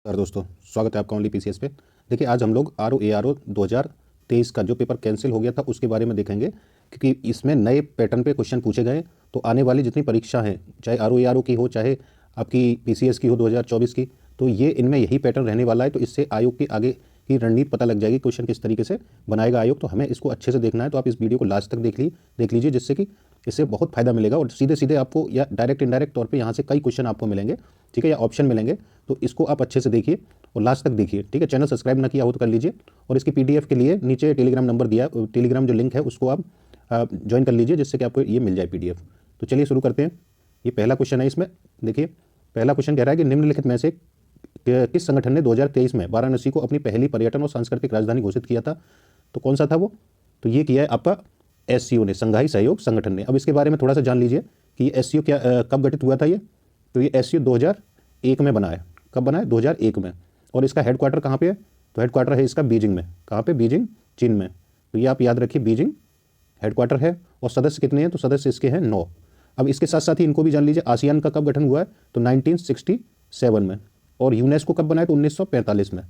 नमस्कार दोस्तों, स्वागत है आपका ओनली पीसीएस पे। देखिए, आज हम लोग आरओ 2023 का जो पेपर कैंसिल हो गया था उसके बारे में देखेंगे, क्योंकि इसमें नए पैटर्न पे क्वेश्चन पूछे गए। तो आने वाली जितनी परीक्षा हैं, चाहे आरओ की हो, चाहे आपकी पीसीएस की हो 2024 की, तो ये इनमें यही पैटर्न रहने वाला है। तो इससे आयोग की आगे की रणनीति पता लग जाएगी, क्वेश्चन किस तरीके से बनाएगा आयोग। तो हमें इसको अच्छे से देखना है, तो आप इस वीडियो को लास्ट तक देख लीजिए, जिससे कि इससे बहुत फायदा मिलेगा और सीधे सीधे आपको या डायरेक्ट इनडायरेक्ट तौर पे यहाँ से कई क्वेश्चन आपको मिलेंगे, ठीक है, या ऑप्शन मिलेंगे। तो इसको आप अच्छे से देखिए और लास्ट तक देखिए, ठीक है। चैनल सब्सक्राइब ना किया हो तो कर लीजिए, और इसकी पीडीएफ के लिए नीचे टेलीग्राम नंबर दिया, टेलीग्राम जो लिंक है उसको आप ज्वाइन कर लीजिए, जिससे कि आपको ये मिल जाए पीडीएफ। तो चलिए शुरू करते हैं। ये पहला क्वेश्चन है। इसमें देखिए, पहला क्वेश्चन कह रहा है कि निम्नलिखित में से किस संगठन ने 2023 में वाराणसी को अपनी पहली पर्यटन और सांस्कृतिक राजधानी घोषित किया था? तो कौन सा था वो? तो ये किया है आपका एससीओ ने, संघाई सहयोग संगठन ने। अब इसके बारे में थोड़ा सा जान लीजिए कि ये एससीओ क्या कब गठित हुआ था ये। तो ये एससीओ 2001 में बना है। कब बना है? 2001 में। और इसका हेडक्वार्टर कहाँ पे है? तो हेडक्वार्टर है इसका बीजिंग में। कहाँ पे? बीजिंग, चीन में। तो ये आप याद रखिए, बीजिंग हेडक्वार्टर है। और सदस्य कितने हैं? तो सदस्य इसके हैं 9। अब इसके साथ साथ ही इनको भी जान लीजिए, आसियान का कब गठन हुआ है? तो 1967 में। और यूनेस्को कब बना है? तो 1945 में।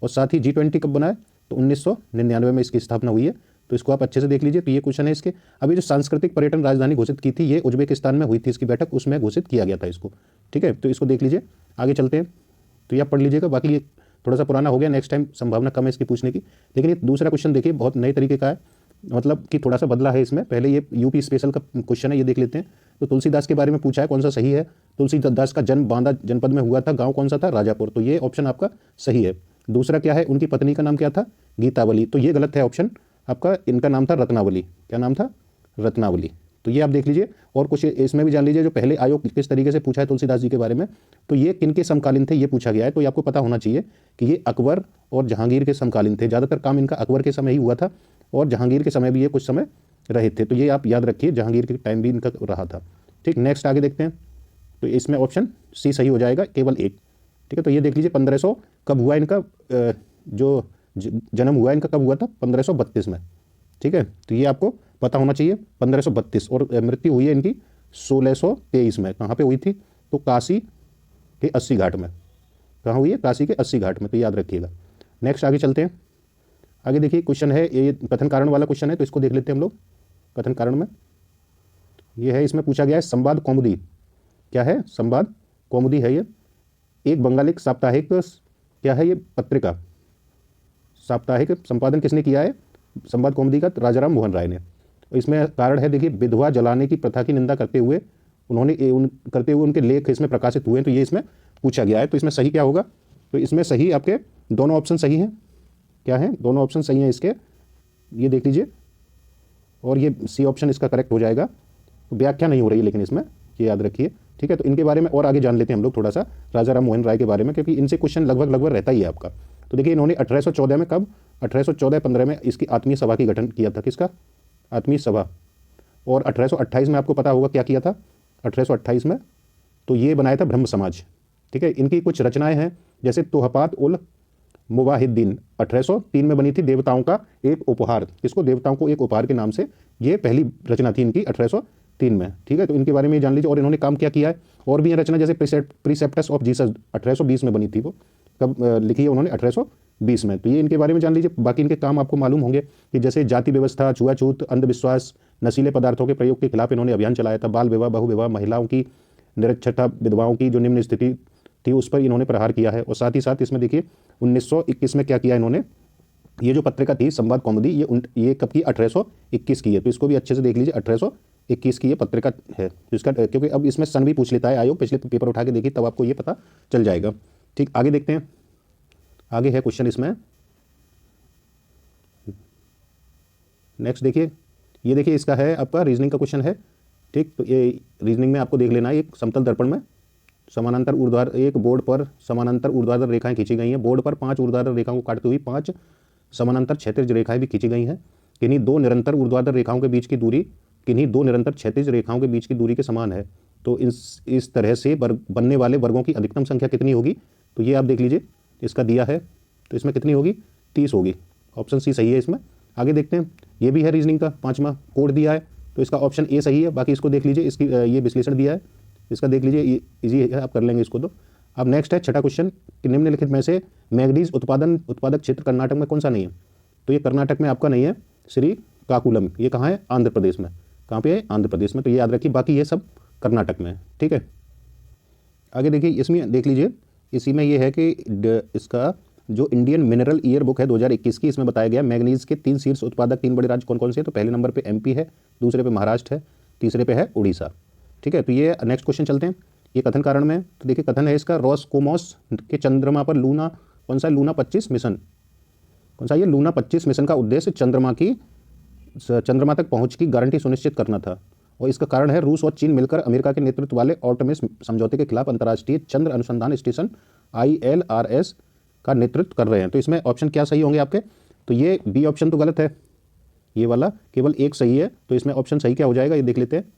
और साथ ही G20 कब बना है? तो 1999 में इसकी स्थापना हुई है। तो इसको आप अच्छे से देख लीजिए। तो ये क्वेश्चन है इसके। अभी जो सांस्कृतिक पर्यटन राजधानी घोषित की थी, ये उज्बेकिस्तान में हुई थी इसकी बैठक, उसमें घोषित किया गया था इसको, ठीक है। तो इसको देख लीजिए। आगे चलते हैं, तो ये आप पढ़ लीजिएगा। बाकी ये थोड़ा सा पुराना हो गया, नेक्स्ट टाइम संभावना कम है इसकी पूछने की। लेकिन ये दूसरा क्वेश्चन देखिए, बहुत नए तरीके का है, मतलब कि थोड़ा सा बदला है इसमें। पहले ये यूपी स्पेशल का क्वेश्चन है, ये देख लेते हैं। तो तुलसीदास के बारे में पूछा है, कौन सा सही है? तुलसीदास का जन्म बांदा जनपद में हुआ था। गांव कौन सा था? राजापुर। तो ये ऑप्शन आपका सही है। दूसरा क्या है? उनकी पत्नी का नाम क्या था? गीतावली। तो ये गलत है ऑप्शन आपका। इनका नाम था रत्नावली। क्या नाम था? रत्नावली। तो ये आप देख लीजिए। और कुछ इसमें भी जान लीजिए, जो पहले आयोग किस तरीके से पूछा है तुलसीदास जी के बारे में। तो ये किनके समकालीन थे, ये पूछा गया है। तो ये आपको पता होना चाहिए कि ये अकबर और जहांगीर के समकालीन थे। ज़्यादातर काम इनका अकबर के समय ही हुआ था, और जहांगीर के समय भी ये कुछ समय रहे थे। तो ये आप याद रखिए, जहांगीर के टाइम भी इनका रहा था, ठीक। नेक्स्ट आगे देखते हैं। तो इसमें ऑप्शन सी सही हो जाएगा, केवल एक, ठीक है। तो ये देख लीजिए, 1500 कब हुआ इनका, जो जन्म हुआ इनका कब हुआ था? 1532 में, ठीक है। तो ये आपको पता होना चाहिए, 1532। और मृत्यु हुई है इनकी 1623 में। कहाँ पे हुई थी? तो काशी के 80 घाट में। कहाँ हुई है? काशी के 80 घाट में। तो याद रखिएगा। नेक्स्ट आगे चलते हैं। आगे देखिए, क्वेश्चन है ये कथन कारण वाला क्वेश्चन है, तो इसको देख लेते हैं हम लोग। कथन कारण में ये है, इसमें पूछा गया है संवाद कौमुदी। क्या है? संवाद कौमुदी है ये। एक बंगाली साप्ताहिक, क्या है ये? पत्रिका। साप्ताहिक संपादन किसने किया है संवाद कौमुदी का? राजाराम मोहन राय ने। इसमें कारण है, देखिए, विधवा जलाने की प्रथा की निंदा करते हुए उनके लेख इसमें प्रकाशित हुए हैं। तो ये इसमें पूछा गया है। तो इसमें सही क्या होगा? तो इसमें सही आपके दोनों ऑप्शन सही हैं। क्या है? दोनों ऑप्शन सही हैं इसके, ये देख लीजिए। और ये सी ऑप्शन इसका करेक्ट हो जाएगा। तो व्याख्या नहीं हो रही है लेकिन इसमें, ये याद रखिए, ठीक है। तो इनके बारे में और आगे जान लेते हैं हम लोग थोड़ा सा, राजाराम मोहन राय के बारे में, क्योंकि इनसे क्वेश्चन लगभग रहता ही है आपका। तो देखिए, इन्होंने 1814 में, कब? 1814-15 में इसकी आत्मीय सभा की गठन किया था। किसका? आत्मीय सभा। और 1828 में आपको पता होगा क्या किया था? 1828 में तो ये बनाया था ब्रह्म समाज, ठीक है। इनकी कुछ रचनाएं हैं, जैसे तोहफात उल मुवाहिद्दीन 1803 में बनी थी, देवताओं का एक उपहार। किसको? देवताओं को एक उपहार के नाम से ये पहली रचना थी इनकी 1803 में, ठीक है। तो इनके बारे में जान लीजिए। और इन्होंने काम क्या किया है, और भी ये रचना, जैसे प्रीसेप्टस ऑफ जीसस 1820 में बनी थी। वो कब लिखी है उन्होंने? 1820 में। तो ये इनके बारे में जान लीजिए। बाकी इनके काम आपको मालूम होंगे कि जैसे जाति व्यवस्था, छुआछूत, अंधविश्वास, नशीले पदार्थों के प्रयोग के खिलाफ इन्होंने अभियान चलाया था। बाल विवाह, बहु विवाह, महिलाओं की निरक्षरता, विधवाओं की जो निम्न स्थिति थी उस पर इन्होंने प्रहार किया है। और साथ ही साथ इसमें देखिए, 1921 में क्या किया इन्होंने, ये जो पत्रिका थी संवाद कौमुदी, ये कब की? 1821 की है। तो इसको भी अच्छे से देख लीजिए, 1821 की ये पत्रिका है। तो इसका, क्योंकि अब इसमें सन भी पूछ लेता है आयोग, पिछले पेपर उठा के देखिए, तब आपको ये पता चल जाएगा, ठीक। आगे देखते हैं। आगे है क्वेश्चन इसमें, नेक्स्ट देखिए। ये देखिए, इसका है आपका रीजनिंग का क्वेश्चन है, ठीक। तो ये रीजनिंग में आपको देख लेना है। एक समतल दर्पण में समानांतर ऊर्ध्वाधर, एक बोर्ड पर समानांतर ऊर्ध्वाधर रेखाएं खींची गई हैं। बोर्ड पर 5 ऊर्ध्वाधर रेखाओं को काटती हुई 5 समानांतर क्षैतिज रेखाएं भी खींची गई हैं। किन्हीं दो निरंतर ऊर्ध्वाधर रेखाओं के बीच की दूरी किन्हीं दो निरंतर क्षैतिज रेखाओं के बीच की दूरी के समान है। तो इस तरह से बनने वाले वर्गों की अधिकतम संख्या कितनी होगी? तो ये आप देख लीजिए, इसका दिया है। तो इसमें कितनी होगी? 30 होगी। ऑप्शन सी सही है इसमें। आगे देखते हैं। ये भी है रीजनिंग का 5वां कोड दिया है, तो इसका ऑप्शन ए सही है। बाकी इसको देख लीजिए, इसकी ये विश्लेषण दिया है, इसका देख लीजिए, इजी है, आप कर लेंगे इसको। तो अब नेक्स्ट है छठा क्वेश्चन कि निम्नलिखित में से मैंगनीज उत्पादक क्षेत्र कर्नाटक में कौन सा नहीं है? तो ये कर्नाटक में आपका नहीं है, श्रीकाकुलम। ये कहाँ है? आंध्र प्रदेश में। कहाँ पे है? आंध्र प्रदेश में। तो ये याद रखिए, बाकी ये सब कर्नाटक में है। ठीक है, आगे देखिए, इसमें देख लीजिए, इसी में ये है कि इसका जो इंडियन मिनरल ईयर बुक है 2021 की, इसमें बताया गया मैंगनीज के 3 शीर्ष उत्पादक 3 बड़े राज्य कौन कौन से हैं। तो पहले नंबर पे एमपी है, दूसरे पे महाराष्ट्र है, तीसरे पे है उड़ीसा। ठीक है, तो ये नेक्स्ट क्वेश्चन चलते हैं। ये कथन कारण में, तो देखिए कथन है इसका, रॉसकोमॉस के चंद्रमा पर लूना कौन सा? Luna 25 mission. कौन सा? ये लूना 25 मिशन का उद्देश्य चंद्रमा तक पहुंच की गारंटी सुनिश्चित करना था, और इसका कारण है रूस और चीन मिलकर अमेरिका के नेतृत्व वाले आर्टेमिस समझौते के खिलाफ अंतर्राष्ट्रीय चंद्र अनुसंधान स्टेशन ILRS का नेतृत्व कर रहे हैं। तो इसमें ऑप्शन क्या सही होंगे आपके? तो ये बी ऑप्शन तो गलत है, ये वाला केवल एक सही है। तो इसमें ऑप्शन सही क्या हो जाएगा, ये देख लेते हैं।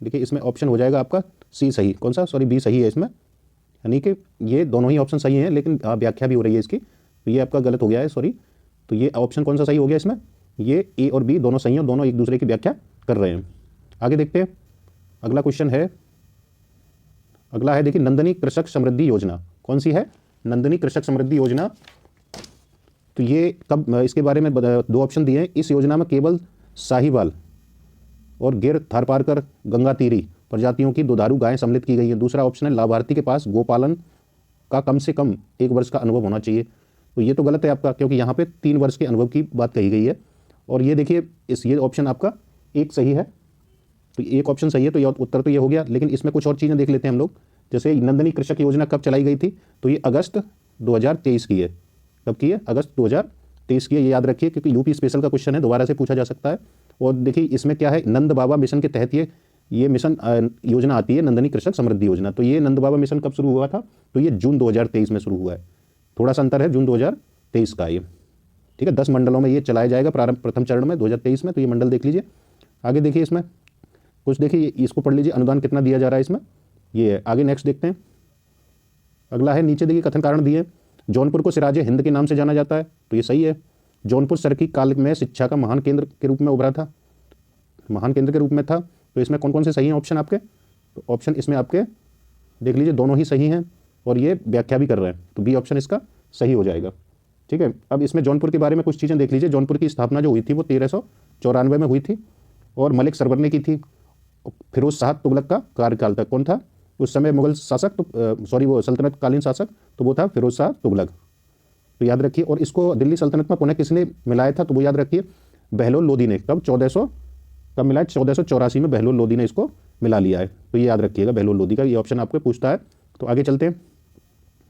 देखिए इसमें ऑप्शन हो जाएगा आपका सी सही। कौन सा? सॉरी, बी सही है इसमें, यानी कि ये दोनों ही ऑप्शन सही हैं, लेकिन व्याख्या भी हो रही है इसकी, तो ये आपका गलत हो गया है, सॉरी। तो ये ऑप्शन कौन सा सही हो गया इसमें? ये ए और बी दोनों सही हैं, दोनों एक दूसरे की व्याख्या कर रहे हैं। आगे देखते हैं, अगला क्वेश्चन है, अगला है देखिए, नंदनी कृषक समृद्धि योजना कौन सी है? नंदनी कृषक समृद्धि योजना, तो ये कब, इसके बारे में 2 ऑप्शन दिए हैं। इस योजना में केवल साहिवाल और गिर थारपारकर गंगातीरी प्रजातियों की दुधारू गायें सम्मिलित की गई हैं। दूसरा ऑप्शन है, लाभार्थी के पास गोपालन का कम से कम 1 वर्ष का अनुभव होना चाहिए। तो ये तो गलत है आपका, क्योंकि यहाँ पे 3 वर्ष के अनुभव की बात कही गई है। और ये देखिए, ये ऑप्शन आपका एक सही है, तो एक ऑप्शन सही है, तो ये उत्तर तो ये हो गया। लेकिन इसमें कुछ और चीज़ें देख लेते हैं हम लोग। जैसे नंदनी कृषक योजना कब चलाई गई थी? तो ये अगस्त 2023 की है। कब की है? अगस्त 2023 की है, ये याद रखिए, क्योंकि यूपी स्पेशल का क्वेश्चन है, दोबारा से पूछा जा सकता है। और देखिए इसमें क्या है, नंद बाबा मिशन के तहत ये मिशन योजना आती है, नंदनी कृषक समृद्धि योजना। तो ये नंद बाबा मिशन कब शुरू हुआ था? तो ये जून 2023 में शुरू हुआ है, थोड़ा सा अंतर है, जून 2023 का ये। ठीक है, 10 मंडलों में ये चलाया जाएगा प्रथम चरण में 2023 में। तो ये मंडल देख लीजिए। आगे देखिए, इसमें कुछ देखिए, इसको पढ़ लीजिए, अनुदान कितना दिया जा रहा है इसमें, ये है। आगे नेक्स्ट देखते हैं, अगला है, नीचे देखिए कथन कारण दिए। जौनपुर को सिराजे हिंद के नाम से जाना जाता है, तो ये सही है। जौनपुर सरकी काल में शिक्षा का महान केंद्र के रूप में उभरा था, महान केंद्र के रूप में था। तो इसमें कौन कौन से सही हैं ऑप्शन आपके? तो ऑप्शन इसमें आपके देख लीजिए, दोनों ही सही हैं, और ये व्याख्या भी कर रहे हैं, तो बी ऑप्शन इसका सही हो जाएगा। ठीक है, अब इसमें जौनपुर के बारे में कुछ चीज़ें देख लीजिए। जौनपुर की स्थापना जो हुई थी वो 1394 में हुई थी, और मलिक सरवर ने की थी। फिरोज शाह तुगलक का कार्यकाल तक कौन था उस समय मुगल शासक? तो सॉरी, वो सल्तनत कालीन शासक, तो वो था फिरोज शाह तुगलक। तो याद रखिए, और इसको दिल्ली सल्तनत में पुनः किसने मिलाया था? तो वो याद रखिए, बहलोल लोदी ने। कब? 1400 कब मिला है? 1484 में बहलोल लोदी ने इसको मिला लिया है। तो ये याद रखिएगा, बहलोल लोदी का ये ऑप्शन आपको पूछता है। तो आगे चलते हैं,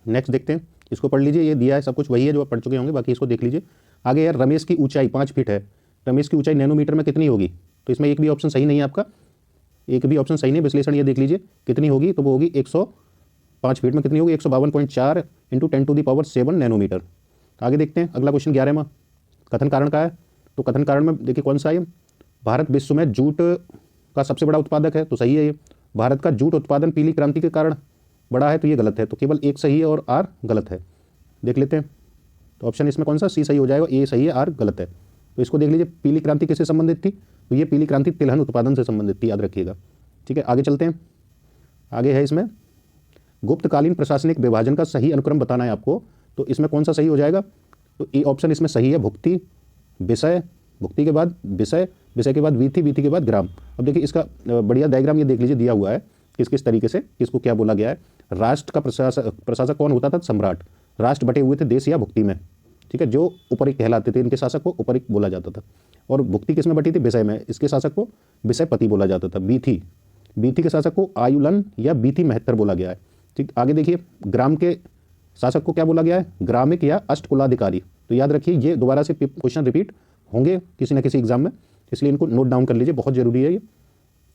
नेक्स्ट देखते हैं, इसको पढ़ लीजिए, ये दिया है सब कुछ वही है जो आप पढ़ चुके होंगे, बाकी इसको देख लीजिए। आगे यार, रमेश की ऊंचाई 5 फीट है, रमेश की ऊंचाई नैनोमीटर में कितनी होगी? तो इसमें एक भी ऑप्शन सही नहीं है आपका, एक भी ऑप्शन सही नहीं। विश्लेषण ये देख लीजिए कितनी होगी, तो वो होगी 105 फीट में कितनी होगी? 152.4 × 10⁻7 नैनोमीटर। आगे देखते हैं, अगला क्वेश्चन 11वां, कथन कारण का है। तो कथन कारण में देखिए कौन सा है? भारत विश्व में जूट का सबसे बड़ा उत्पादक है, तो सही है ये। भारत का जूट उत्पादन पीली क्रांति के कारण बड़ा है, तो ये गलत है। तो केवल एक सही है और आर गलत है। देख लेते हैं, तो ऑप्शन इसमें कौन सा? सी सही हो जाएगा, ए सही है, आर गलत है। तो इसको देख लीजिए, पीली क्रांति किससे संबंधित थी? तो ये पीली क्रांति तिलहन उत्पादन से संबंधित थी, याद रखिएगा। ठीक है, आगे चलते हैं, आगे है इसमें गुप्तकालीन प्रशासनिक विभाजन का सही अनुक्रम बताना है आपको। तो इसमें कौन सा सही हो जाएगा? तो ए ऑप्शन इसमें सही है, भुक्ति, विषय, भुक्ति के बाद विषय, विषय के बाद वीथी, वीथी के बाद ग्राम। अब देखिए इसका बढ़िया डायग्राम ये देख लीजिए, दिया हुआ है किस किस तरीके से किसको क्या बोला गया है। राष्ट्र का प्रशासक कौन होता था? सम्राट। राष्ट्र बटे हुए थे देश या भुक्ति में, ठीक है, जो ऊपरी कहलाते थे, इनके शासक को ऊपरी बोला जाता था। और भुक्ति किस में बटी थी? विषय में, इसके शासक को विषयपति बोला जाता था। बीथी, बीथी के शासक को आयुलन या बीथी महत्तर बोला गया है। ठीक, आगे देखिए, ग्राम के शासक को क्या बोला गया है? ग्रामिक या अष्टकुलाधिकारी। तो याद रखिए, ये दोबारा से क्वेश्चन रिपीट होंगे किसी न किसी एग्जाम में, इसलिए इनको नोट डाउन कर लीजिए, बहुत जरूरी है ये।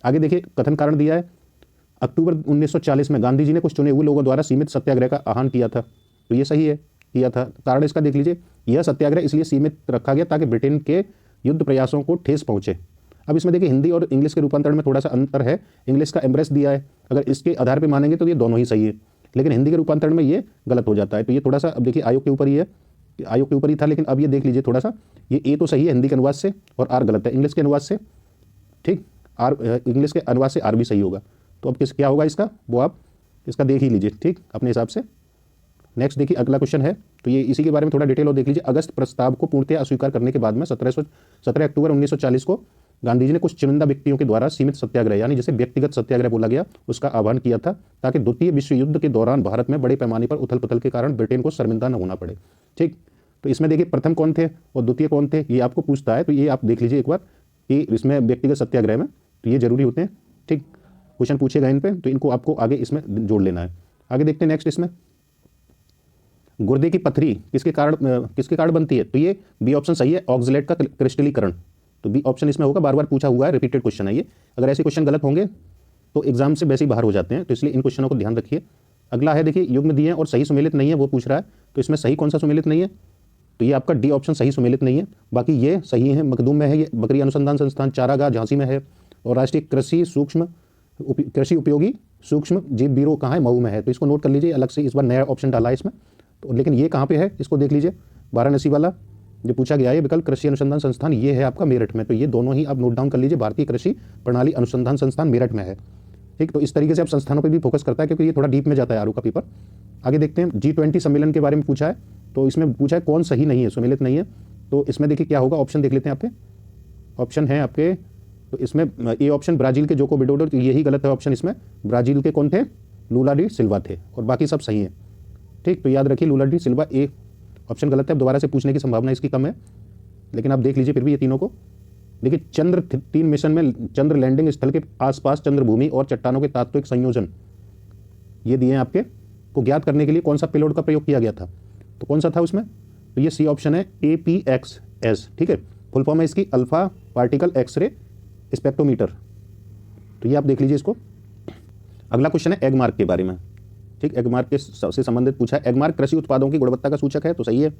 आगे देखिए, कथन कारण दिया है, अक्टूबर 1940 में गांधी जी ने कुछ चुने हुए लोगों द्वारा सीमित सत्याग्रह का आह्वान किया था। तो ये सही है, किया था। कारण इसका देख लीजिए, यह सत्याग्रह इसलिए सीमित रखा गया ताकि ब्रिटेन के युद्ध प्रयासों को ठेस पहुंचे। अब इसमें देखिए, हिंदी और इंग्लिश के रूपांतरण में थोड़ा सा अंतर है। इंग्लिश का एम्ब्रेस दिया है, अगर इसके आधार पर मानेंगे तो ये दोनों ही सही है, लेकिन हिंदी के रूपांतरण में ये गलत हो जाता है। तो ये थोड़ा सा, अब देखिए आयोग के ऊपर ही है, आयोग के ऊपर ही था, लेकिन अब ये देख लीजिए थोड़ा सा, ये ए तो सही है हिंदी के अनुवाद से, और आर गलत है इंग्लिश के अनुवाद से। ठीक, आर इंग्लिश के अनुवाद से आर भी सही होगा। तो अब क्या होगा इसका, वो आप इसका देख ही लीजिए, ठीक, अपने हिसाब से। नेक्स्ट देखिए अगला क्वेश्चन है, तो ये इसी के बारे में थोड़ा डिटेल और देख लीजिए। अगस्त प्रस्ताव को पूर्णतः अस्वीकार करने के बाद में 17 अक्टूबर 1940 को गांधी जी ने कुछ चुनिंदा व्यक्तियों के द्वारा सीमित सत्याग्रह, यानी जिसे व्यक्तिगत सत्याग्रह बोला गया, उसका आह्वान किया था, ताकि द्वितीय विश्व युद्ध के दौरान भारत में बड़े पैमाने पर उथल पुथल के कारण ब्रिटेन को शर्मिंदा न होना पड़े। ठीक, तो इसमें देखिए प्रथम कौन थे और द्वितीय कौन थे, ये आपको पूछता है, तो ये आप देख लीजिए एक बार कि इसमें व्यक्तिगत सत्याग्रह में तो ये जरूरी होते हैं। ठीक, क्वेश्चन पूछे गए इन पे, तो इनको आपको आगे इसमें जोड़ लेना है। आगे देखते हैं नेक्स्ट, इसमें गुर्दे की पथरी किसके कारण बनती है, तो ये बी ऑप्शन सही है, ऑक्सलेट का क्रिस्टलीकरण। तो बी ऑप्शन इसमें होगा, बार बार पूछा हुआ है, रिपीटेड क्वेश्चन है ये। अगर ऐसे क्वेश्चन गलत होंगे तो एग्जाम से वैसे ही बाहर हो जाते हैं, तो इसलिए इन क्वेश्चनों को ध्यान रखिए। अगला है देखिए युग्म दिए हैं और सही सुमेलित नहीं है, वो पूछ रहा है, तो इसमें सही कौन सा सुमेलित नहीं है, तो ये आपका डी ऑप्शन सही सुमेलित नहीं है। बाकी ये सही है, मखदूम में है, ये बकरी अनुसंधान संस्थान चारागाह झांसी में है, और राष्ट्रीय कृषि उपयोगी सूक्ष्म जीव ब्यूरो कहाँ है, मऊ में है। तो इसको नोट कर लीजिए, अलग से इस बार नया ऑप्शन डाला है इसमें। तो लेकिन ये कहाँ पे है, इसको देख लीजिए, वाराणसी वाला जो पूछा गया है विकल्प कृषि अनुसंधान संस्थान, ये है आपका मेरठ में। तो ये दोनों ही आप नोट डाउन कर लीजिए, भारतीय कृषि प्रणाली अनुसंधान संस्थान मेरठ में है। ठीक, तो इस तरीके से आप संस्थानों पर भी फोकस करता है, क्योंकि ये थोड़ा डीप में जाता है आरू का पेपर। आगे देखते हैं, G20 सम्मेलन के बारे में पूछा है, तो इसमें पूछा है कौन सही नहीं है, सुमेलित नहीं है। तो इसमें देखिए क्या होगा, ऑप्शन देख लेते हैं आपके, ऑप्शन है आपके, तो इसमें ए ऑप्शन ब्राजील के जोको विडोडो, तो यही गलत है ऑप्शन। इसमें ब्राजील के कौन थे, लूला डी सिल्वा थे, और बाकी सब सही है। ठीक, तो याद रखिए Lula da Silva, A option गलत है, दोबारा से पूछने की संभावना इसकी कम है, लेकिन आप देख लीजिए फिर भी ये तीनों को। देखिए चंद्र-3 मिशन में चंद्र लैंडिंग स्थल के आसपास चंद्रभूमि और चट्टानों के तात्विक संयोजन ये दिए हैं आपके, को ज्ञात करने के लिए कौन सा पेलोड का प्रयोग किया गया था, तो कौन सा था उसमें, तो ये सी ऑप्शन है, APXS। ठीक है, फुल फॉर्म है इसकी अल्फा पार्टिकल एक्सरे स्पेक्ट्रोमीटर। तो ये आप देख लीजिए इसको। अगला क्वेश्चन है एगमार्क के बारे में। ठीक, एगमार्क के से संबंधित पूछा है। एगमार्क कृषि उत्पादों की गुणवत्ता का सूचक है, तो सही है।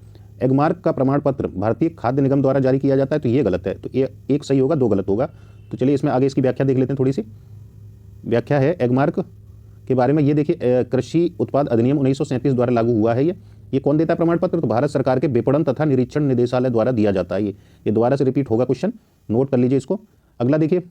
एगमार्क का प्रमाण पत्र भारतीय खाद्य निगम द्वारा जारी किया जाता है, तो ये गलत है। तो ये एक सही होगा, दो गलत होगा। तो चलिए इसमें आगे इसकी व्याख्या देख लेते हैं, थोड़ी सी व्याख्या है एगमार्क के बारे में। ये देखिए कृषि उत्पाद अधिनियम 1937 द्वारा लागू हुआ है। ये कौन देता है प्रमाण पत्र, तो भारत सरकार के विपणन तथा निरीक्षण निदेशालय द्वारा दिया जाता है। ये दोबारा से रिपीट होगा क्वेश्चन, नोट कर लीजिए इसको। अगला देखिए,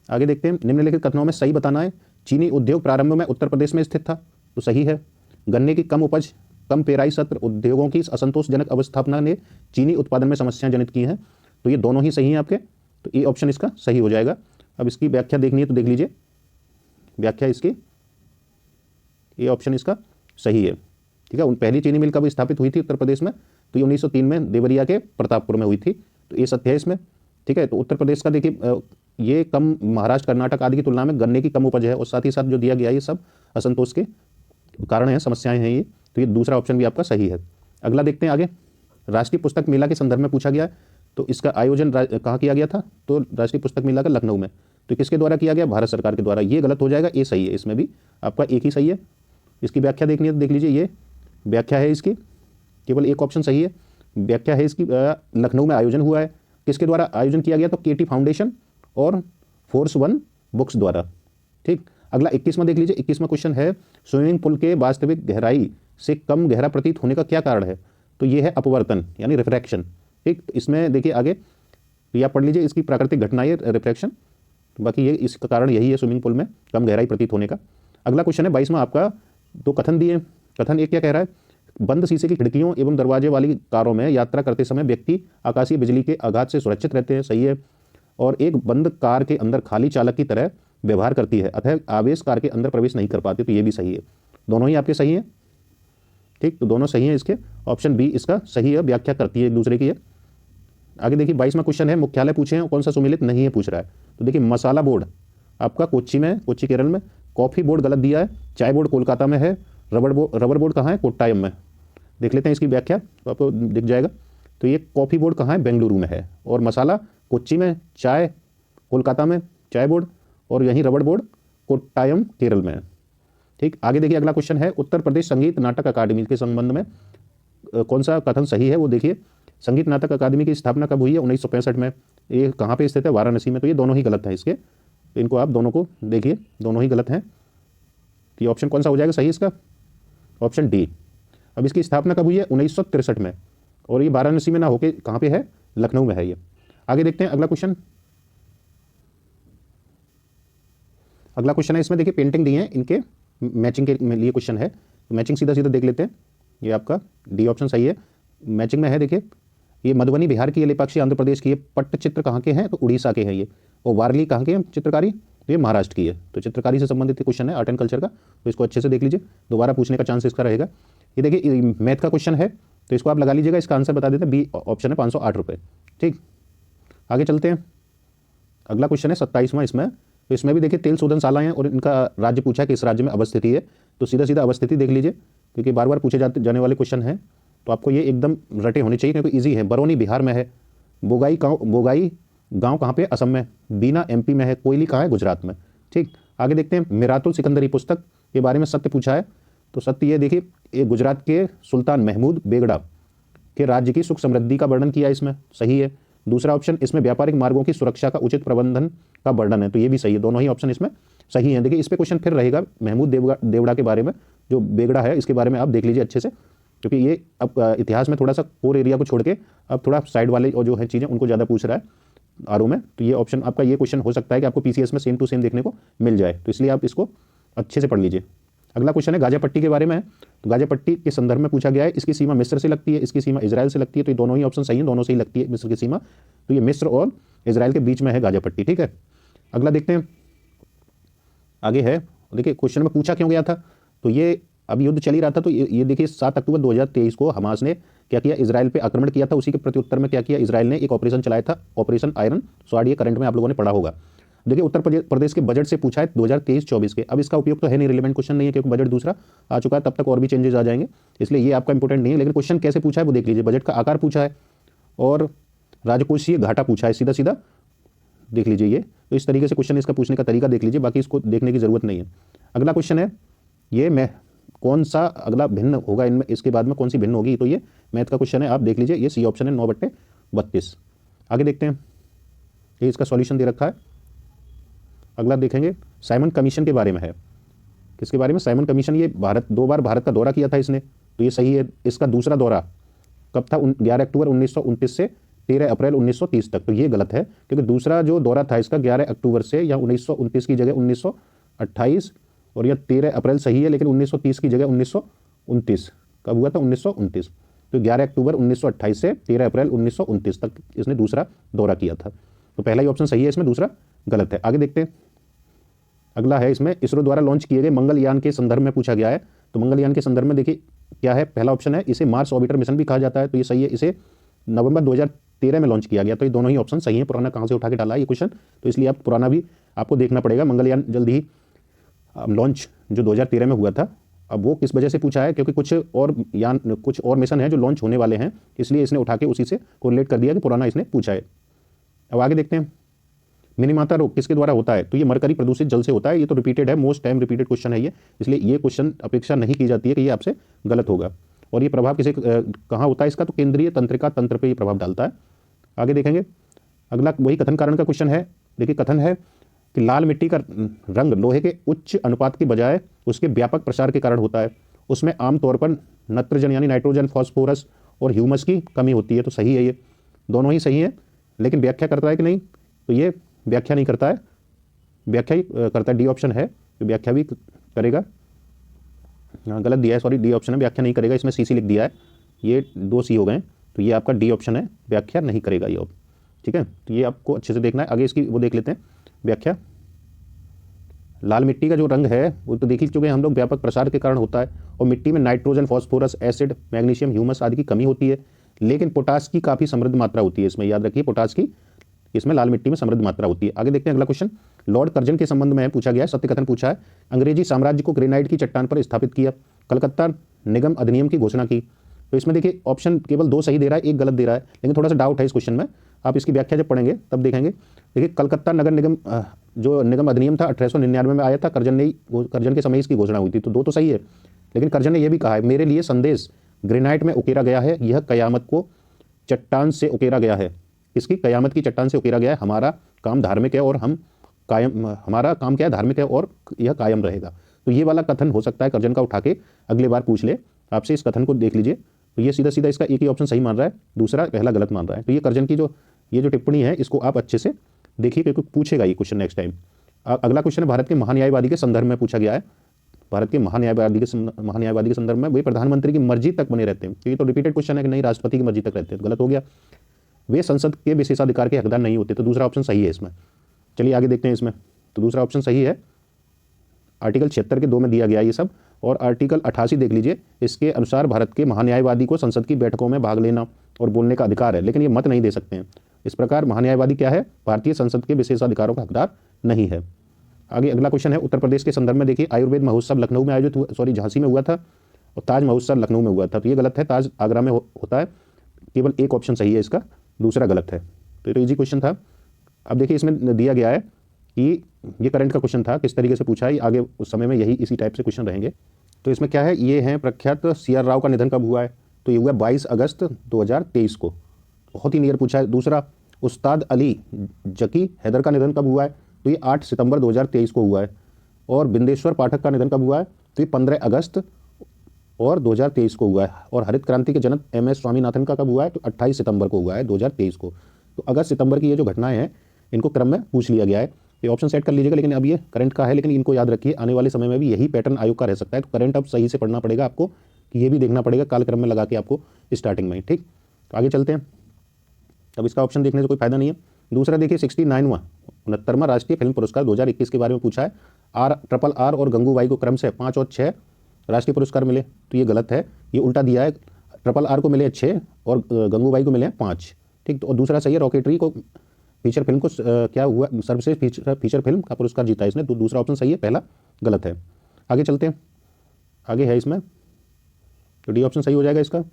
आगे देखते हैं, निम्नलिखित कथनों में सही बताना है। चीनी उद्योग प्रारंभ में उत्तर प्रदेश में स्थित था, तो सही है। गन्ने की कम उपज, कम पेराई सत्र, उद्योगों की असंतोषजनक अवस्थापना ने चीनी उत्पादन में समस्याएं जनित की हैं, तो ये दोनों ही सही हैं आपके, तो ये ऑप्शन इसका सही हो जाएगा। अब इसकी व्याख्या देखनी है तो देख लीजिए, व्याख्या इसकी, ये ऑप्शन इसका सही है। ठीक है, उन पहली चीनी मिल कब स्थापित हुई थी उत्तर प्रदेश में, तो ये 1903 में देवरिया के प्रतापपुर में हुई थी, तो ये सत्य है इसमें। ठीक है, तो उत्तर प्रदेश का देखिए ये कम महाराष्ट्र कर्नाटक आदि की तुलना में गन्ने की कम उपज है, और साथ ही साथ जो दिया गया ये सब असंतोष के कारण हैं, समस्याएं हैं ये, तो ये दूसरा ऑप्शन भी आपका सही है। अगला देखते हैं आगे, राष्ट्रीय पुस्तक मेला के संदर्भ में पूछा गया, तो इसका आयोजन कहाँ किया गया था, तो राष्ट्रीय पुस्तक मेला का लखनऊ में। तो किसके द्वारा किया गया, भारत सरकार के द्वारा। ये गलत हो जाएगा, ये सही है, इसमें भी आपका एक ही सही है। इसकी व्याख्या देखनी है तो देख लीजिए, ये व्याख्या है इसकी, केवल एक ऑप्शन सही है। व्याख्या है इसकी, लखनऊ में आयोजन हुआ है, किसके द्वारा आयोजन किया गया, तो KT फाउंडेशन और फोर्स 1 बुक्स द्वारा। ठीक, अगला 21वां देख लीजिए। 21वां क्वेश्चन है, स्विमिंग पूल के वास्तविक गहराई से कम गहरा प्रतीत होने का क्या कारण है, तो ये है अपवर्तन यानी रिफ्रैक्शन। ठीक, तो इसमें देखिए आगे, तो आप पढ़ लीजिए, इसकी प्राकृतिक घटना है रिफ्रैक्शन, बाकी ये इसका कारण यही है स्विमिंग पूल में कम गहराई प्रतीत होने का। अगला क्वेश्चन है 22वां आपका, दो कथन दिए। कथन एक क्या कह रहा है, बंद शीशे की खिड़कियों एवं दरवाजे वाली कारों में यात्रा करते समय व्यक्ति आकाशीय बिजली के आघात से सुरक्षित रहते हैं, सही है। और एक बंद कार के अंदर खाली चालक की तरह व्यवहार करती है, अतः आवेश कार के अंदर प्रवेश नहीं कर पाती, तो ये भी सही है। दोनों ही आपके सही हैं। ठीक, तो दोनों सही हैं इसके, ऑप्शन बी इसका सही है, व्याख्या करती है एक दूसरे की है। आगे देखिए 22वां क्वेश्चन है, मुख्यालय पूछे हैं, कौन सा सुमेलित नहीं है पूछ रहा है। तो देखिए मसाला बोर्ड आपका कोच्चि में, कोच्चि केरल में। कॉफ़ी बोर्ड गलत दिया है, चाय बोर्ड कोलकाता में है, रबर बोर्ड कहाँ है, कोट्टायम में। देख लेते हैं इसकी व्याख्या, तो आपको दिख जाएगा। तो ये कॉफ़ी बोर्ड कहाँ है, बेंगलुरु में है, और मसाला कोच्चि में, चाय कोलकाता में चाय बोर्ड, और यहीं रबड़ बोर्ड कोट्टायम केरल में है। ठीक, आगे देखिए अगला क्वेश्चन है, उत्तर प्रदेश संगीत नाटक अकादमी के संबंध में कौन सा कथन सही है, वो देखिए। संगीत नाटक अकादमी की स्थापना कब हुई है, 1965 में। ये कहाँ पे स्थित है, वाराणसी में। तो ये दोनों ही गलत हैं इसके, तो इनको आप दोनों को देखिए, दोनों ही गलत हैं। तो ये ऑप्शन कौन सा हो जाएगा सही इसका, ऑप्शन डी। अब इसकी स्थापना कब हुई है, 1963 में, और ये वाराणसी में ना होके कहाँ पे है, लखनऊ में है ये। आगे देखते हैं अगला क्वेश्चन। अगला क्वेश्चन है, इसमें देखिए पेंटिंग दी है इनके मैचिंग के लिए क्वेश्चन है, तो मैचिंग सीधा सीधा देख लेते हैं। ये आपका डी ऑप्शन सही है। मैचिंग में है, देखिए ये मधुबनी बिहार की है, लेपाक्षी आंध्र प्रदेश की है, पट्टचित्र कहाँ के हैं तो उड़ीसा के हैं ये, और वारली कहाँ के हैं चित्रकारी तो ये महाराष्ट्र की है। तो चित्रकारी से संबंधित क्वेश्चन है आर्ट एंड कल्चर का, तो इसको अच्छे से देख लीजिए, दोबारा पूछने का चांस इसका रहेगा। ये देखिए मैथ का क्वेश्चन है, तो इसको आप लगा लीजिएगा, इसका आंसर बता देते हैं, बी ऑप्शन है 508 रुपये। ठीक, आगे चलते हैं। अगला क्वेश्चन है 27वां इसमें, तो इसमें भी देखिए तेल शोधन शाला है और इनका राज्य पूछा है कि इस राज्य में अवस्थिति है, तो सीधा सीधा अवस्थिति देख लीजिए, क्योंकि बार बार पूछे जाने वाले क्वेश्चन हैं, तो आपको ये एकदम रटे होने चाहिए क्योंकि ईजी है। बरौनी बिहार में है, बोगाई गाँव कहाँ पे असम में, बीना एमपी में है, कोयली कहाँ है गुजरात में। ठीक, आगे देखते हैं। मिरातुल सिकंदरी पुस्तक के बारे में सत्य पूछा है, तो सत्य ये देखिए, ये गुजरात के सुल्तान महमूद बेगड़ा के राज्य की सुख समृद्धि का वर्णन किया है, इसमें सही है। दूसरा ऑप्शन इसमें व्यापारिक मार्गों की सुरक्षा का उचित प्रबंधन का वर्णन है, तो ये भी सही है, दोनों ही ऑप्शन इसमें सही है। देखिए इस पे क्वेश्चन फिर रहेगा महमूद देवड़ा के बारे में, जो बेगड़ा है इसके बारे में आप देख लीजिए अच्छे से, क्योंकि ये अब इतिहास में थोड़ा सा कोर एरिया को छोड़ के अब थोड़ा साइड वाले और जो है चीज़ें उनको ज़्यादा पूछ रहा है आरओ में, तो ये ऑप्शन आपका ये क्वेश्चन हो सकता है कि आपको पीसीएस में सेम टू सेम देखने को मिल जाए, तो इसलिए आप इसको अच्छे से पढ़ लीजिए। अगला क्वेश्चन है गाजा पट्टी के बारे में है, तो गाजा पट्टी के संदर्भ में पूछा गया है, इसकी सीमा मिस्र से लगती है, इसकी सीमा इजराइल से लगती है, तो ये दोनों ही ऑप्शन सही है, दोनों से ही लगती है मिस्र की सीमा, तो ये मिस्र और इजराइल के बीच में है गाजा पट्टी। ठीक है, अगला देखते हैं, आगे है। देखिए क्वेश्चन में पूछा क्यों गया था, तो ये अब युद्ध चल ही रहा था, तो ये देखिए 7 अक्टूबर 2023 को हमास ने क्या किया, इजराइल पे आक्रमण किया था, उसी के प्रत्युत्तर में क्या किया, इजराइल ने एक ऑपरेशन चलाया था, ऑपरेशन आयरन स्वॉर्ड, ये करंट में आप लोगों ने पढ़ा होगा। देखिए उत्तर प्रदेश के बजट से पूछा है 2023-24 के, अब इसका उपयोग तो है नहीं, रिलेवेंट क्वेश्चन नहीं है क्योंकि बजट दूसरा आ चुका है, तब तक और भी चेंजेस आ जाएंगे, इसलिए ये आपका इंपॉर्टेंट नहीं है, लेकिन क्वेश्चन कैसे पूछा है वो देख लीजिए। बजट का आकार पूछा है और राजकोषीय घाटा पूछा है, सीधा सीधा देख लीजिए ये, तो इस तरीके से क्वेश्चन इसका पूछने का तरीका देख लीजिए, बाकी इसको देखने की जरूरत नहीं है। अगला क्वेश्चन है ये मैं कौन सा अगला भिन्न होगा इनमें, इसके बाद में कौन सी भिन्न होगी, तो ये मैथ का क्वेश्चन है, आप देख लीजिए, ये सी ऑप्शन है 9/32। आगे देखते हैं, ये इसका सॉल्यूशन दे रखा है। अगला देखेंगे साइमन कमीशन के बारे में है, किसके बारे में, साइमन कमीशन, ये 2 बार भारत का दौरा किया था इसने, तो ये सही है। इसका दूसरा दौरा कब था, 11 अक्टूबर 1929 से 13 अप्रैल 1930 तक, तो ये गलत है क्योंकि दूसरा जो दौरा था इसका 11 अक्टूबर से, या 1929 की जगह 1928, और यह 13 अप्रैल सही है, लेकिन 1930 की जगह 1929 कब हुआ था, 1929, तो 11 अक्टूबर 1928 से 13 अप्रैल 1929 तक इसने दूसरा दौरा किया था, तो पहला ही ऑप्शन सही है, इसमें दूसरा गलत है। आगे देखते हैं, अगला है इसमें इसरो द्वारा लॉन्च किए गए मंगलयान के संदर्भ में पूछा गया है, तो मंगलयान के संदर्भ में देखिए क्या है, पहला ऑप्शन है इसे मार्स ऑर्बिटर मिशन भी कहा जाता है, तो ये सही है, इसे नवंबर 2013 में लॉन्च किया गया, तो ये दोनों ही ऑप्शन सही है। पुराना कहाँ से उठा के डाला है ये क्वेश्चन, तो इसलिए आप पुराना भी आपको देखना पड़ेगा। मंगलयान जल्दी ही लॉन्च जो 2013 में हुआ था, अब वो किस वजह से पूछा है, क्योंकि कुछ और मिशन है जो लॉन्च होने वाले हैं, इसलिए इसने उठा के उसी से कोरिलेट कर दिया कि पुराना इसने पूछा है। अब आगे देखते हैं, मिनीमाता रोग किसके द्वारा होता है, तो ये मरकरी प्रदूषित जल से होता है, ये तो रिपीटेड है, मोस्ट टाइम रिपीटेड क्वेश्चन है ये, इसलिए ये क्वेश्चन अपेक्षा नहीं की जाती है कि ये आपसे गलत होगा। और ये प्रभाव कहाँ होता है इसका, तो केंद्रीय तंत्रिका तंत्र पर ये प्रभाव डालता है। आगे देखेंगे, अगला वही कथन कारण का क्वेश्चन है। देखिए कथन है कि लाल मिट्टी का रंग लोहे के उच्च अनुपात के बजाय उसके व्यापक प्रसार के कारण होता है, उसमें आमतौर पर नत्रजन यानी नाइट्रोजन, फॉस्फोरस और ह्यूमस की कमी होती है, तो सही है, ये दोनों ही सही है, लेकिन व्याख्या करता है कि नहीं, तो ये व्याख्या नहीं करता है, व्याख्या ही करता है, डी ऑप्शन है, तो व्याख्या भी करेगा, गलत दिया है, सॉरी, डी ऑप्शन है, व्याख्या नहीं करेगा, इसमें सी लिख दिया है, ये 2 सी हो गए, तो ये आपका डी ऑप्शन है, व्याख्या नहीं करेगा ये। ठीक है, तो ये आपको अच्छे से देखना है। आगे इसकी वो देख लेते हैं व्याख्या। लाल मिट्टी का जो रंग है वो तो देख ही चुके हैं हम लोग, व्यापक प्रसार के कारण होता है, और मिट्टी में nitrogen, phosphorus, acid, magnesium, humus आदि की कमी होती है, लेकिन पोटास की काफ़ी समृद्ध मात्रा होती है इसमें, याद रखिए पोटास की इसमें लाल मिट्टी में समृद्ध मात्रा होती है। आगे देखते हैं अगला क्वेश्चन, लॉर्ड कर्जन के संबंध में पूछा गया है, सत्य कथन पूछा है। अंग्रेजी साम्राज्य को ग्रेनाइट की चट्टान पर स्थापित किया, कलकत्ता निगम अधिनियम की घोषणा की, तो इसमें देखिए ऑप्शन केवल 2 सही दे रहा है, 1 गलत दे रहा है, लेकिन थोड़ा सा डाउट है इस क्वेश्चन में, आप इसकी व्याख्या जब पढ़ेंगे तब देखेंगे। देखिए कलकत्ता नगर निगम जो निगम अधिनियम था 1899 में आया था, कर्जन के समय इसकी घोषणा हुई थी, तो 2 तो सही है, लेकिन कर्जन ने यह भी कहा है, मेरे लिए संदेश ग्रेनाइट में उकेरा गया है, यह कयामत को चट्टान से उकेरा गया है, इसकी कयामत की चट्टान से उकेरा गया है, हमारा काम धार्मिक है और हमारा काम क्या है, धार्मिक है और यह कायम रहेगा। तो ये वाला कथन हो सकता है कर्जन का उठा के अगले बार पूछ ले आपसे, इस कथन को देख लीजिए, तो ये सीधा सीधा इसका एक ही ऑप्शन सही मान रहा है, दूसरा पहला गलत मान रहा है। तो ये कर्जन की ये जो टिप्पणी है इसको आप अच्छे से देखिए, क्योंकि पूछेगा ये क्वेश्चन नेक्स्ट टाइम। अगला क्वेश्चन है भारत के महान्यायवादी के संदर्भ में पूछा गया है, भारत के महान्यायवादी के संदर्भ में वे प्रधानमंत्री की मर्जी तक बने रहते हैं। तो ये तो रिपीटेड क्वेश्चन है कि नहीं, राष्ट्रपति की मर्जी तक रहते हैं, तो गलत हो गया। वे संसद के विशेषाधिकार के हकदार नहीं होते, तो दूसरा ऑप्शन सही है इसमें। चलिए आगे देखते हैं इसमें, तो दूसरा ऑप्शन सही है। आर्टिकल 76 के 2 में दिया गया ये सब। और आर्टिकल 88 देख लीजिए, इसके अनुसार भारत के महान्यायवादी को संसद की बैठकों में भाग लेना और बोलने का अधिकार है, लेकिन ये मत नहीं दे सकते हैं। इस प्रकार महान्यायवादी क्या है, भारतीय संसद के विशेषाधिकारों का हकदार नहीं है। आगे अगला क्वेश्चन है उत्तर प्रदेश के संदर्भ में। देखिए आयुर्वेद महोत्सव लखनऊ में आयोजित हुआ, झांसी में हुआ था, और ताज महोत्सव लखनऊ में हुआ था, तो ये गलत है। ताज आगरा में होता है। केवल एक ऑप्शन सही है इसका, दूसरा गलत है। तो ये तो ईजी क्वेश्चन था। अब देखिए इसमें दिया गया है कि ये करंट का क्वेश्चन था, किस तरीके से पूछा है, आगे उस समय में यही इसी टाइप से क्वेश्चन रहेंगे। तो इसमें क्या है, ये है प्रख्यात CR राव का निधन कब हुआ है, तो ये हुआ 22 अगस्त 2023 को। बहुत ही नियर पूछा है। दूसरा, उस्ताद अली जकी हैदर का निधन कब हुआ है, तो ये 8 सितंबर 2023 को हुआ है। और बिंदेश्वर पाठक का निधन कब हुआ है, तो ये 15 अगस्त और 2023 को हुआ है। और हरित क्रांति के जनक MS स्वामीनाथन का कब हुआ है, तो 28 सितंबर को हुआ है 2023 को। तो अगस्त सितंबर की ये जो घटनाएं हैं इनको क्रम में पूछ लिया गया है। ये ऑप्शन सेट कर लीजिएगा, लेकिन अब ये करंट का है, लेकिन इनको याद रखिए, आने वाले समय में भी यही पैटर्न आयोग का रह सकता है। तो करंट अब सही से पढ़ना पड़ेगा आपको, कि ये भी देखना पड़ेगा कालक्रम में लगा के आपको स्टार्टिंग में। ठीक, तो आगे चलते हैं। अब इसका ऑप्शन देखने से कोई फायदा नहीं है। दूसरा देखिए 69वां राष्ट्रीय फिल्म पुरस्कार 2021 के बारे में पूछा है। RRR और गंगूबाई को क्रम से 5 और 6 राष्ट्रीय पुरस्कार मिले, तो ये गलत है। ये उल्टा दिया है, RRR को मिले 6 और गंगूबाई को मिले 5। ठीक, तो और दूसरा सही है, रॉकेटरी को फीचर फिल्म को क्या हुआ, सर्वश्रेष्ठ फीचर फिल्म का पुरस्कार जीता इसने, तो दूसरा ऑप्शन सही है, पहला गलत है। आगे चलते हैं, आगे है इसमें, तो डी ऑप्शन सही हो जाएगा इसका।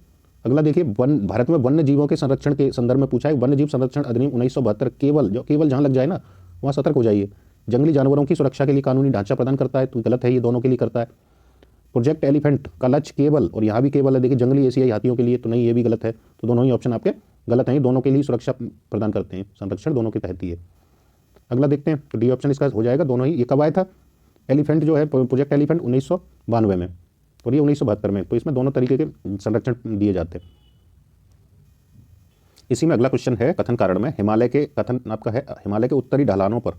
अगला देखिए, भारत में वन्य जीवों के संरक्षण के संदर्भ में पूछा है। वन्य जीव संरक्षण अधिनियम 1972 केवल जहाँ लग जाए ना वहाँ सतर्क हो जाइए। जंगली जानवरों की सुरक्षा के लिए कानूनी ढांचा प्रदान करता है, तो गलत है, ये दोनों के लिए करता है। प्रोजेक्ट एलिफेंट का लक्ष्य केवल, और यहाँ भी केवल है, देखिए जंगली एशियाई हाथियों के लिए, तो नहीं, ये भी गलत है। तो दोनों ही ऑप्शन आपके गलत हैं, दोनों के लिए सुरक्षा प्रदान करते हैं, संरक्षण दोनों के तहत ही है। अगला देखते हैं, तो डी ऑप्शन इसका हो जाएगा, दोनों ही। ये कब आया था एलिफेंट जो है, प्रोजेक्ट एलिफेंट 1992 में, और ये 1972 में, तो इसमें दोनों तरीके के संरक्षण दिए जाते हैं। इसी में अगला क्वेश्चन है कथन कारण में, हिमालय के कथन आपका है, हिमालय के उत्तरी ढलानों पर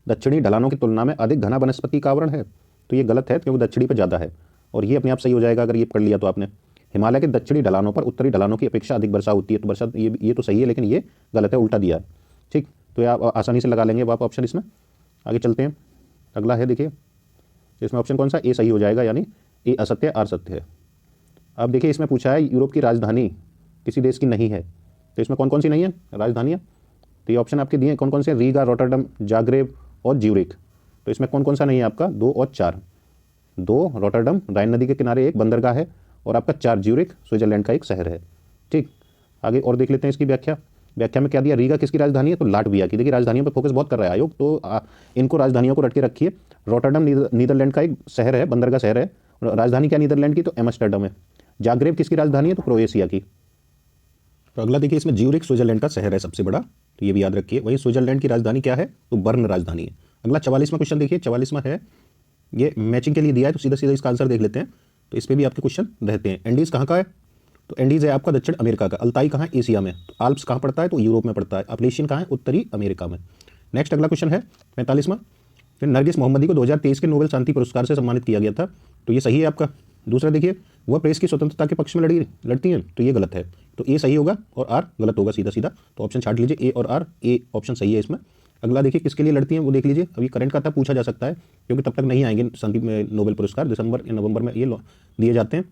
दक्षिणी ढलानों की तुलना में अधिक घना वनस्पति का आवरण है, तो ये गलत है, क्योंकि दक्षिणी पर ज़्यादा है। और ये अपने आप सही हो जाएगा अगर ये पढ़ लिया तो आपने। हिमालय के दक्षिणी ढलानों पर उत्तरी ढलानों की अपेक्षा अधिक वर्षा होती है, तो वर्षा ये तो सही है, लेकिन ये गलत है, उल्टा दिया है। ठीक, तो ये आप आसानी से लगा लेंगे आप ऑप्शन इसमें। आगे चलते हैं, अगला है देखिए, इसमें ऑप्शन कौन सा, ए सही हो जाएगा, यानी ए असत्य, आर सत्य है। अब देखिए इसमें पूछा है यूरोप की राजधानी किसी देश की नहीं है, तो इसमें कौन कौन सी नहीं है राजधानियाँ, तो ये ऑप्शन आपके दिए कौन कौन से, रीगा, रॉटरडम, जाग्रेब और ज्यूरिख। तो इसमें कौन कौन सा नहीं है आपका, 2 और 4। 2 रॉटरडम राइन नदी के किनारे एक बंदरगाह है, और आपका 4 ज्यूरिख स्विट्जरलैंड का एक शहर है। ठीक, आगे और देख लेते हैं इसकी व्याख्या। व्याख्या में क्या दिया, रीगा किसकी राजधानी है, तो लाटविया की। देखिए राजधानियों पर फोकस बहुत कर रहा है आयोग, तो इनको राजधानियों को रट के रखिए। रॉटरडम नीदरलैंड का एक शहर है, बंदरगाह शहर है, राजधानी क्या नीदरलैंड की, तो एम्स्टर्डम है। जाग्रेब किसकी राजधानी है, तो क्रोएशिया की। तो अगला देखिए इसमें ज्यूरिख स्विट्जरलैंड का शहर है सबसे बड़ा, तो ये भी याद रखिए। वही स्विट्जरलैंड की राजधानी क्या है, तो बर्न राजधानी है। अगला 44वां क्वेश्चन देखिए, 44वां है, ये मैचिंग के लिए दिया है, तो सीधा सीधा इसका आंसर देख लेते हैं। तो इस पर भी आपके क्वेश्चन रहते हैं। एंडीज कहाँ का है, तो एंडीज है आपका दक्षिण अमेरिका का। अल्ताई कहाँ है, एशिया में। तो आल्प्स कहाँ पड़ता है, तो यूरोप में पड़ता है। अपलेशियन कहाँ है, उत्तरी अमेरिका में। नेक्स्ट अगला क्वेश्चन है 45वां, फिर नरगिस मोहम्मदी को 2023 के नोबेल शांति पुरस्कार से सम्मानित किया गया था, तो ये सही है आपका। दूसरा देखिए, वह प्रेस की स्वतंत्रता के पक्ष में लड़ती हैं, तो ये गलत है, तो ए सही होगा और आर गलत होगा, सीधा सीधा। तो ऑप्शन छाट लीजिए, ए और आर, ए ऑप्शन सही है इसमें। अगला देखिए किसके लिए लड़ती हैं, वो देख लीजिए। अभी करंट का तब पूछा जा सकता है, क्योंकि तब तक नहीं आएंगे शांति में नोबेल पुरस्कार, दिसंबर या नवंबर में ये दिए जाते हैं।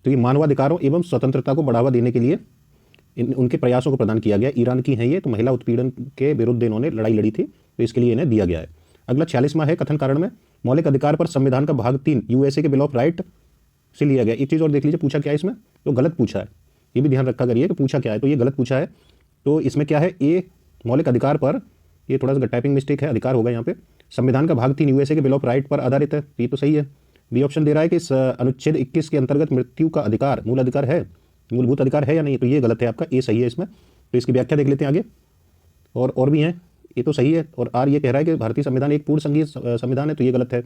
तो ये मानवाधिकारों एवं स्वतंत्रता को बढ़ावा देने के लिए उनके प्रयासों को प्रदान किया गया। ईरान की हैं ये, तो महिला उत्पीड़न के विरुद्ध इन्होंने लड़ाई लड़ी थी, तो इसके लिए इन्हें दिया गया है। अगला 46वां है कथन कारण में, मौलिक अधिकार पर संविधान का भाग 3 यूएसए के बिल ऑफ राइट से लिया गया। एक चीज़ और देख लीजिए, पूछा क्या है इसमें, तो गलत पूछा है, ये भी ध्यान रखा करिए कि पूछा क्या है, तो ये गलत पूछा है। तो इसमें क्या है, ए मौलिक अधिकार पर, ये थोड़ा सा टाइपिंग मिस्टेक है, अधिकार होगा यहाँ पे, संविधान का भाग 3 यूएसए के बिल ऑफ राइट पर आधारित है, ये तो सही है। बी ऑप्शन दे रहा है कि अनुच्छेद 21 के अंतर्गत मृत्यु का अधिकार मूल अधिकार है, मूलभूत अधिकार है या नहीं, तो ये गलत है आपका, ए सही है इसमें। तो इसकी व्याख्या देख लेते हैं आगे, और भी हैं, ये तो सही है। और आर ये कह रहा है कि भारतीय संविधान एक पूर्ण संघीय संविधान है, तो ये गलत है।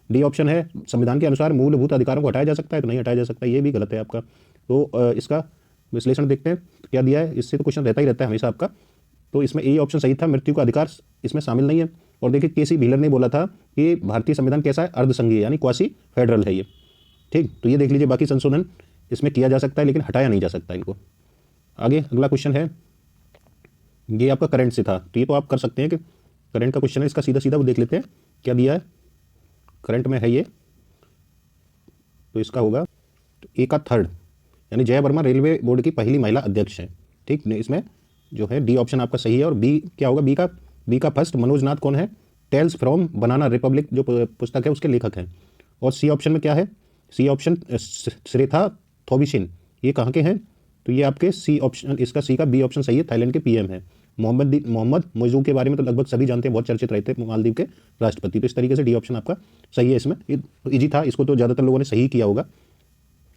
डी ऑप्शन है संविधान के अनुसार मूलभूत अधिकारों को हटाया जा सकता है, तो नहीं हटाया जा सकता, ये भी गलत है आपका। तो इसका विश्लेषण देखते हैं क्या दिया है, इससे तो क्वेश्चन रहता ही रहता है हमेशा आपका। तो इसमें ए ऑप्शन सही था, मृत्यु का अधिकार इसमें शामिल नहीं है। और देखिए केसी व्हीलर ने बोला था कि भारतीय संविधान कैसा है, अर्धसंघीय यानी क्वासी फेडरल है ये। ठीक, तो ये देख लीजिए बाकी संशोधन इसमें किया जा सकता है लेकिन हटाया नहीं जा सकता इनको। आगे अगला क्वेश्चन है, ये आपका करंट से था, तो ये तो आप कर सकते हैं कि करंट का क्वेश्चन है, इसका सीधा सीधा वो देख लेते हैं क्या दिया है। करंट में है ये, तो इसका होगा ए का थर्ड यानी जया वर्मा रेलवे बोर्ड की पहली महिला अध्यक्ष है। ठीक, इसमें जो है डी ऑप्शन आपका सही है। और बी क्या होगा, बी का फर्स्ट मनोज नाथ कौन है, टेल्स फ्रॉम बनाना रिपब्लिक जो पुस्तक है उसके लेखक हैं। और सी ऑप्शन में क्या है, सी ऑप्शन श्रेथा थोबिशिन, ये कहाँ के हैं, तो ये आपके सी ऑप्शन, इसका सी का बी ऑप्शन सही है, थाईलैंड के पीएम है। मोहम्मद मोइजू के बारे में तो लगभग सभी जानते हैं, बहुत चर्चित रहे थे, मालदीव के राष्ट्रपति। तो इस तरीके से डी ऑप्शन आपका सही है। इसमें इजी था, इसको तो ज़्यादातर लोगों ने सही किया होगा।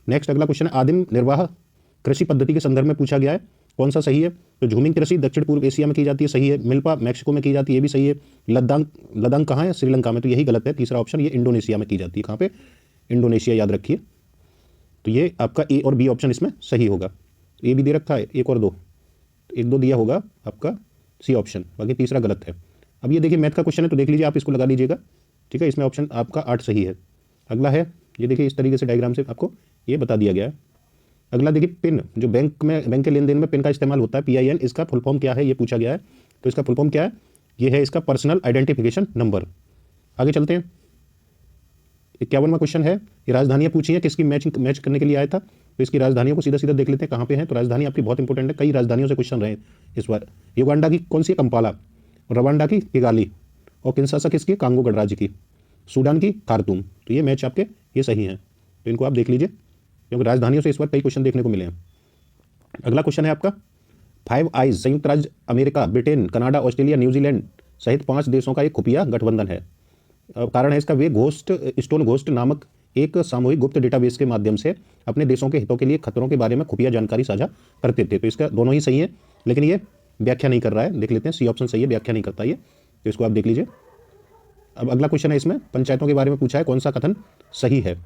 नेक्स्ट अगला क्वेश्चन है, आदिम निर्वाह कृषि पद्धति के संदर्भ में पूछा गया है, कौन सा सही है। तो झूमिंग कृषि दक्षिण पूर्व एशिया में की जाती है, सही है। मिल्पा मैक्सिको में की जाती है, ये भी सही है। लद्दाख कहाँ है, श्रीलंका में, तो यही गलत है। तीसरा ऑप्शन ये इंडोनेशिया में की जाती है, कहाँ पे, इंडोनेशिया, याद रखिए। तो ये आपका ए और बी ऑप्शन इसमें सही होगा। ए भी दे रखा है, एक और दो, एक दो दिया होगा आपका सी ऑप्शन, बाकी तीसरा गलत है। अब ये देखिए मैथ का क्वेश्चन है, तो देख लीजिए आप इसको लगा लीजिएगा। ठीक है, इसमें ऑप्शन आपका 8 सही है। अगला है, ये देखिए इस तरीके से डायग्राम से आपको ये बता दिया गया है। अगला देखिए पिन, जो बैंक के लेन देन में पिन का इस्तेमाल होता है, PIN, इसका फुल फॉर्म क्या है ये पूछा गया है। तो इसका फुल फॉर्म क्या है, ये है इसका पर्सनल आइडेंटिफिकेशन नंबर। आगे चलते हैं, 51वां क्वेश्चन है, ये राजधानियाँ पूछी हैं, किसकी मैच करने के लिए आया था। तो इसकी राजधानियों को सीधा सीधा देख लेते हैं कहाँ पे हैं। तो राजधानी आपकी बहुत इंपॉर्टेंट है, कई राजधानियों से क्वेश्चन रहे इस बार। युगांडा की कौन सी, कंपाला। रवांडा की किगाली। और किन्शासा किसकी, कांगो गणराज्य की। सूडान की खार्तूम। तो ये मैच आपके ये सही हैं, तो इनको आप देख लीजिए, क्योंकि राजधानियों से इस बार कई क्वेश्चन देखने को मिले हैं। अगला क्वेश्चन है आपका, 5 आइज संयुक्त राज्य America, Britain, Canada, Australia, New Zealand सहित 5 देशों का एक खुफिया गठबंधन है। कारण है इसका, वे स्टोन घोस्ट नामक एक सामूहिक गुप्त डेटाबेस के माध्यम से अपने देशों के हितों के लिए खतरों के बारे में खुफिया जानकारी साझा करते थे। तो इसका दोनों ही सही है, लेकिन ये व्याख्या नहीं कर रहा है, देख लेते हैं। सी ऑप्शन सही है, व्याख्या नहीं करता ये, तो इसको आप देख लीजिए। अब अगला क्वेश्चन है, इसमें पंचायतों के बारे में पूछा है, कौन सा कथन सही है।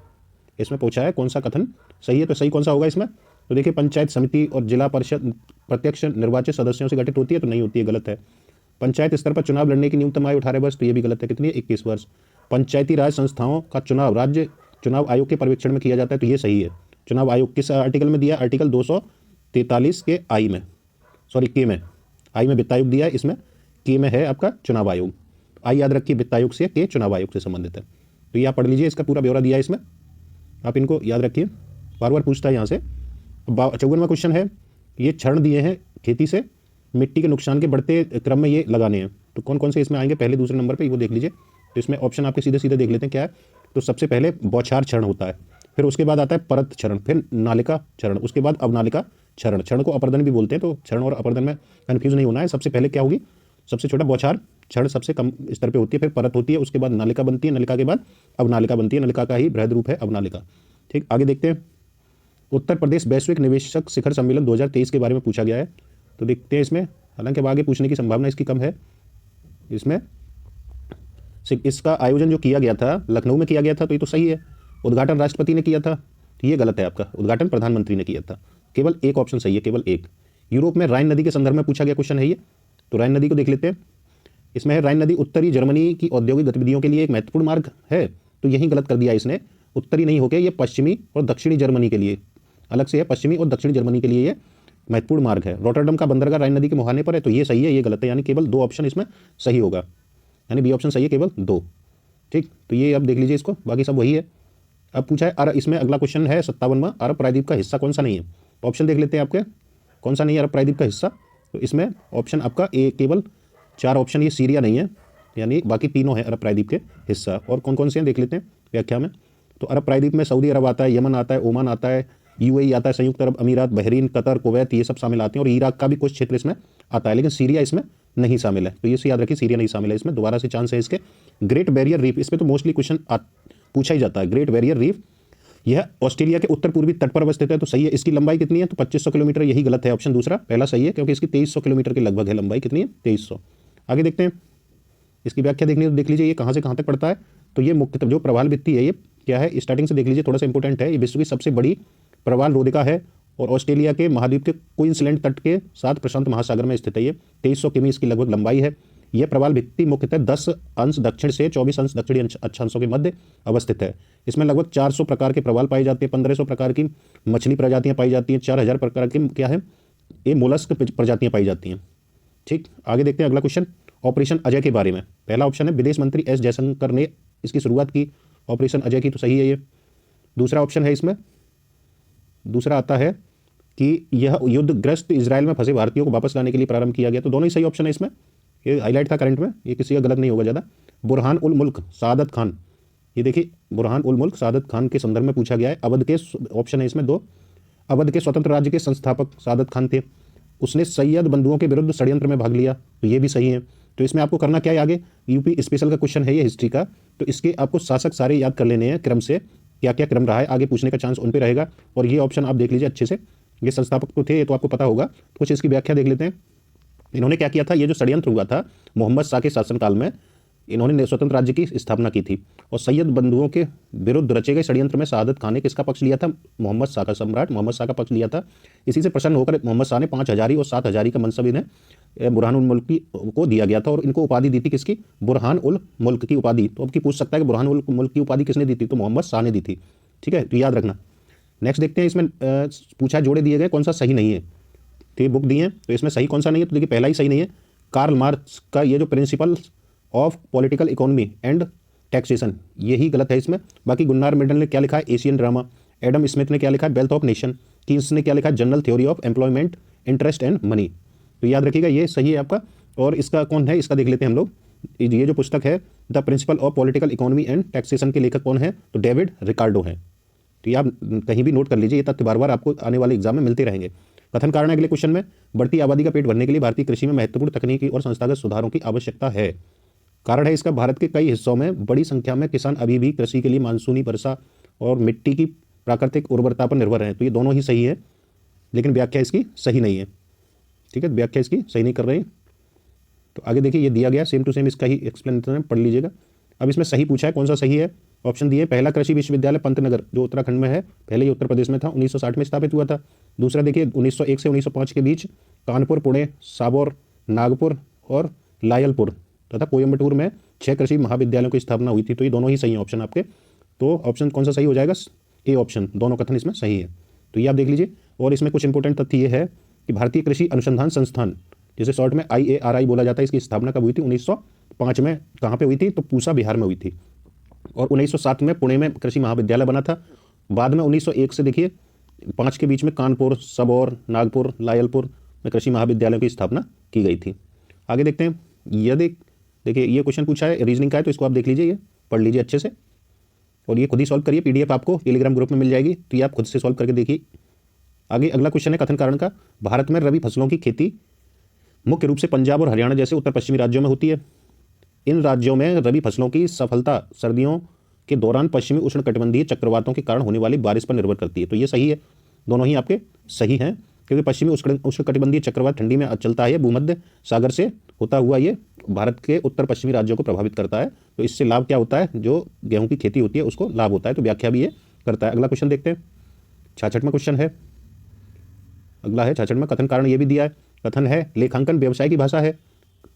इसमें पूछा है कौन सा कथन सही है, तो सही कौन सा होगा इसमें। तो देखिए पंचायत समिति और जिला परिषद प्रत्यक्ष निर्वाचित सदस्यों से गठित होती है, तो नहीं होती है, गलत है। पंचायत स्तर पर चुनाव लड़ने की न्यूनतम आयु 18 वर्ष, तो ये भी गलत है, कितनी है, 21 वर्ष। पंचायती राज संस्थाओं का चुनाव राज्य चुनाव आयोग के पर्यवेक्षण में किया जाता है, तो ये सही है। चुनाव आयोग किस आर्टिकल में दिया, आर्टिकल 243 के आई में, सॉरी के में, आई में वित्त आयोग दिया है, इसमें के में है आपका चुनाव आयोग। आई याद रखिए, वित्त आयोग से, के चुनाव आयोग से संबंधित है। तो ये आप पढ़ लीजिए, इसका पूरा ब्यौरा दिया है इसमें, आप इनको याद रखिए, बार बार पूछता है यहाँ से। 54वां क्वेश्चन है, ये क्षरण दिए हैं खेती से मिट्टी के नुकसान के बढ़ते क्रम में ये लगाने हैं, तो कौन कौन से इसमें आएंगे पहले दूसरे नंबर पे, वो देख लीजिए। तो इसमें ऑप्शन आपके सीधे सीधे देख लेते हैं क्या है। तो सबसे पहले बौछार क्षरण होता है, फिर उसके बाद आता है परत क्षरण, फिर नालिका क्षरण, उसके बाद अवनालिका क्षरण। क्षरण को अपर्दन भी बोलते हैं, तो क्षरण और अपर्दन में कन्फ्यूज नहीं होना है। सबसे पहले क्या होगी, सबसे छोटा बौछार क्षण सबसे कम स्तर पे होती है, फिर परत होती है, उसके बाद नालिका बनती है, नालिका के बाद अवनालिका बनती है, नालिका का ही बृहद रूप है अवनालिका। ठीक, आगे देखते हैं। उत्तर प्रदेश वैश्विक निवेशक शिखर सम्मेलन 2023 के बारे में पूछा गया है, तो देखते हैं इसमें, हालांकि अब आगे पूछने की संभावना इसकी कम है। इसमें इसका आयोजन जो किया गया था लखनऊ में किया गया था, तो ये तो सही है। उद्घाटन राष्ट्रपति ने किया था, तो ये गलत है आपका, उद्घाटन प्रधानमंत्री ने किया था। केवल एक ऑप्शन सही है, केवल एक। यूरोप में राइन नदी के संदर्भ में पूछा गया क्वेश्चन है ये, तो राइन नदी को देख लेते हैं। इसमें है, राइन नदी उत्तरी जर्मनी की औद्योगिक गतिविधियों के लिए एक महत्वपूर्ण मार्ग है, तो यही गलत कर दिया इसने, उत्तरी नहीं होकर ये पश्चिमी और दक्षिणी जर्मनी के लिए अलग से है, पश्चिमी और दक्षिणी जर्मनी के लिए ये महत्वपूर्ण मार्ग है। रोटरडम का बंदरगाह राइन नदी के मुहाने पर है, तो ये सही है, ये गलत है, यानी केवल 2 ऑप्शन इसमें सही होगा, यानी बी ऑप्शन सही है, केवल 2। ठीक, तो ये अब देख लीजिए इसको, बाकी सब वही है। अब पूछा है इसमें अगला क्वेश्चन है 57वां, अरब प्रायद्वीप का हिस्सा कौन सा नहीं है। तो ऑप्शन देख लेते हैं आपके, कौन सा नहीं है अरब प्रायद्वीप का हिस्सा। तो इसमें ऑप्शन आपका ए, केवल 4 ऑप्शन, ये सीरिया नहीं है, यानी बाकी तीनों है अरब प्रायद्वीप के हिस्सा। और कौन कौन से हैं देख लेते हैं व्याख्या में। तो अरब प्रायद्वीप में सऊदी अरब आता है, यमन आता है, ओमान आता है, UAE आता है, संयुक्त अरब अमीरात, बहरीन, कतर, कुवैत, ये सब शामिल आते हैं, और इराक का भी कुछ क्षेत्र इसमें आता है, लेकिन सीरिया इसमें नहीं शामिल है। तो ये याद रखिए, सीरिया नहीं शामिल है इसमें, दोबारा से चांस है इसके। ग्रेट बैरियर रीफ, इसमें तो मोस्टली क्वेश्चन पूछा ही जाता है। ग्रेट बैरियर रीफ यह ऑस्ट्रेलिया के उत्तर पूर्वी तट पर अवस्थित है, तो सही है। इसकी लंबाई कितनी है, तो 2500 किलोमीटर, यही गलत है, ऑप्शन दूसरा, पहला सही है, क्योंकि इसकी 2300 किलोमीटर के लगभग है लंबाई, कितनी है, 2300। आगे देखते हैं, इसकी व्याख्या देखनी है तो देख लीजिए ये कहाँ से कहाँ तक पड़ता है। तो ये मुख्य जो प्रवाल भित्ति है, ये क्या है, स्टार्टिंग से देख लीजिए, थोड़ा सा इंपॉर्टेंट है। ये विश्व की सबसे बड़ी प्रवाल रोधिका है और ऑस्ट्रेलिया के महाद्वीप के क्वींसलैंड तट के साथ प्रशांत महासागर में स्थित है। ये 2300 किमी इसकी लगभग लंबाई है। यह प्रवाल भित्ति मुख्यतः 10 अंश दक्षिण से 24 अंश दक्षिणी अक्षांशों के मध्य अवस्थित है। इसमें लगभग 400 प्रकार के प्रवाल पाए जाते हैं, 1500 प्रकार की मछली प्रजातियां पाई जाती हैं, 4000 प्रकार की क्या है ये मोलस्क प्रजातियां पाई जाती हैं। ठीक, आगे देखते हैं अगला क्वेश्चन ऑपरेशन अजय के बारे में। पहला ऑप्शन है विदेश मंत्री एस जयशंकर ने इसकी शुरुआत की ऑपरेशन अजय की, तो सही है ये। दूसरा ऑप्शन है इसमें, दूसरा आता है कि यह युद्धग्रस्त इजराइल में फंसे भारतीयों को वापस लाने के लिए प्रारंभ किया गया, तो दोनों ही सही ऑप्शन है इसमें। ये हाईलाइट था करंट में, ये किसी का गलत नहीं होगा ज़्यादा। बुरहान उल मुल्क सादत खान, ये देखिए बुरहान उल मुल्क सादत खान के संदर्भ में पूछा गया है। अवध के ऑप्शन है इसमें दो, अवध के स्वतंत्र राज्य के संस्थापक सादत खान थे, उसने सैयद बंधुओं के विरुद्ध षड्यंत्र में भाग लिया, तो ये भी सही है। तो इसमें आपको करना क्या है, आगे यूपी स्पेशल का क्वेश्चन है ये हिस्ट्री का, तो इसके आपको शासक सारे याद कर लेने हैं क्रम से, क्या क्या क्रम रहा है, आगे पूछने का चांस उन पे रहेगा। और ये ऑप्शन आप देख लीजिए अच्छे से, ये संस्थापक तो थे ये तो आपको पता होगा, तो कुछ इसकी व्याख्या देख लेते हैं। इन्होंने क्या किया था, ये जो षड्यंत्र हुआ था मोहम्मद शाह के शासनकाल में, इन्होंने स्वतंत्र राज्य की स्थापना की थी और सैयद बंधुओं के विरुद्ध रचे गए षड्यंत्र में शहादत खान ने किसका पक्ष लिया था, मोहम्मद शाह का, सम्राट मोहम्मद शाह का पक्ष लिया था। इसी से प्रसन्न होकर मोहम्मद शाह ने 5000 और 7000 का मनसब इन्हें बुरहान उल मुल्क को दिया गया था और इनको उपाधि दी थी किसकी, बुरहान उल मुल्क की उपाधि। तो अब की पूछ सकता है कि बुरहान उल मुल्क की उपाधि किसने दी थी, तो मोहम्मद शाह ने दी थी। ठीक है, तो याद रखना। नेक्स्ट देखते हैं, इसमें पूछा जोड़े दिए गए कौन सा सही नहीं है, तो ये बुक दी है, तो इसमें सही कौन सा नहीं है, तो देखिए पहला ही सही नहीं है, कार्ल मार्क्स का ये जो principle of political economy and taxation, यही गलत है इसमें। बाकी गुन्नार मेडल ने क्या लिखा है, एशियन ड्रामा। एडम स्मिथ ने क्या लिखा है, वेल्थ ऑफ नेशन। कीन्स ने क्या लिखा है, general theory of employment interest and money. तो याद रखिएगा ये सही है आपका। और इसका कौन है, इसका देख लेते हैं हम लोग। ये जो पुस्तक है the principle of political economy and taxation के लेखक कौन है, तो डेविड रिकार्डो है। तो ये आप कहीं भी नोट कर लीजिए, ये तथ्य बार बार आपको आने वाले एग्जाम में मिलते रहेंगे। कथन कारण अगले क्वेश्चन में, बढ़ती आबादी का पेट भरने के लिए भारतीय कृषि में महत्वपूर्ण तकनीकी और संस्थागत सुधारों की आवश्यकता है। कारण है इसका, भारत के कई हिस्सों में बड़ी संख्या में किसान अभी भी कृषि के लिए मानसूनी वर्षा और मिट्टी की प्राकृतिक उर्वरता पर निर्भर हैं। तो ये दोनों ही सही है, लेकिन व्याख्या इसकी सही नहीं है। ठीक है, व्याख्या इसकी सही नहीं कर रहे हैं। तो आगे देखिए ये दिया गया सेम टू सेम, इसका ही एक्सप्लेनेशन पढ़ लीजिएगा। अब इसमें सही पूछा है कौन सा सही है, ऑप्शन दिए, पहला कृषि विश्वविद्यालय पंतनगर जो उत्तराखंड में है, पहले ही उत्तर प्रदेश में था, 1960 में स्थापित हुआ था। दूसरा देखिए 1901 से 1905 के बीच कानपुर, पुणे, साबौर, नागपुर और लायलपुर तथा कोयम्बटूर में 6 कृषि महाविद्यालयों की स्थापना हुई थी। तो ये दोनों ही सही है ऑप्शन आपके। तो ऑप्शन कौन सा सही हो जाएगा, ए ऑप्शन, दोनों कथन इसमें सही है। तो ये आप देख लीजिए। और इसमें कुछ इंपॉर्टेंट तथ्य ये है कि भारतीय कृषि अनुसंधान संस्थान, जिसे शॉर्ट में IARI बोला जाता है, इसकी स्थापना कब हुई थी, 1905 में। कहाँ पे हुई थी, तो पूसा बिहार में हुई थी। और 1907 में पुणे में कृषि महाविद्यालय बना था। बाद में 1901 से देखिए 5 के बीच में कानपुर, सबौर, नागपुर, लायलपुर में कृषि महाविद्यालयों की स्थापना की गई थी। आगे देखते हैं, यदि देखिए ये क्वेश्चन पूछा है रीजनिंग का है, तो इसको आप देख लीजिए, ये पढ़ लीजिए अच्छे से और ये खुद ही सॉल्व करिए। PDF आपको टेलीग्राम ग्रुप में मिल जाएगी, तो ये आप खुद से सॉल्व करके देखिए। आगे अगला क्वेश्चन है कथन कारण का, भारत में रबी फसलों की खेती मुख्य रूप से पंजाब और हरियाणा जैसे उत्तर पश्चिमी राज्यों में होती है। इन राज्यों में रबी फसलों की सफलता सर्दियों के दौरान पश्चिमी उष्णकटिबंधीय चक्रवातों के कारण होने वाली बारिश पर निर्भर करती है। तो ये सही है, दोनों ही आपके सही हैं, क्योंकि पश्चिमी उष्णकटिबंधीय चक्रवात ठंडी में चलता है, भूमध्य सागर से होता हुआ ये भारत के उत्तर पश्चिमी राज्यों को प्रभावित करता है। तो इससे लाभ क्या होता है, जो गेहूं की खेती होती है उसको लाभ होता है। तो व्याख्या भी ये करता है। अगला क्वेश्चन देखते हैं, 66वां क्वेश्चन है, अगला है 66वां। कथन कारण ये भी दिया है। कथन है लेखांकन व्यवसाय की भाषा है।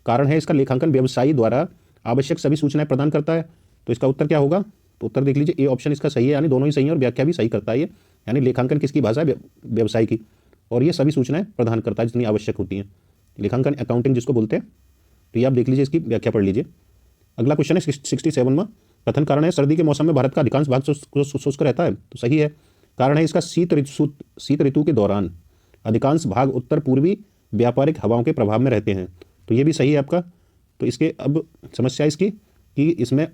कारण है इसका, लेखांकन व्यवसायी द्वारा आवश्यक सभी सूचनाएं प्रदान करता है। तो इसका उत्तर क्या होगा, तो उत्तर देख लीजिए, ए ऑप्शन इसका सही है, यानी दोनों ही सही है और व्याख्या भी सही करता है ये। यानी लेखांकन किसकी भाषा है, व्यवसाय की, और ये सभी सूचनाएं प्रदान करता है जितनी आवश्यक होती हैं। लेखांकन अकाउंटिंग जिसको बोलते हैं। तो ये आप देख लीजिए, इसकी व्याख्या पढ़ लीजिए। अगला क्वेश्चन है 67वां। कथन कारण है सर्दी के मौसम में भारत का अधिकांश भाग शुष्क रहता है। तो सही है। कारण है इसका, शीत ऋतु के दौरान अधिकांश भाग उत्तर पूर्वी व्यापारिक हवाओं के प्रभाव में रहते हैं। तो ये भी सही है आपका। तो इसके अब समस्या इसकी कि इसमें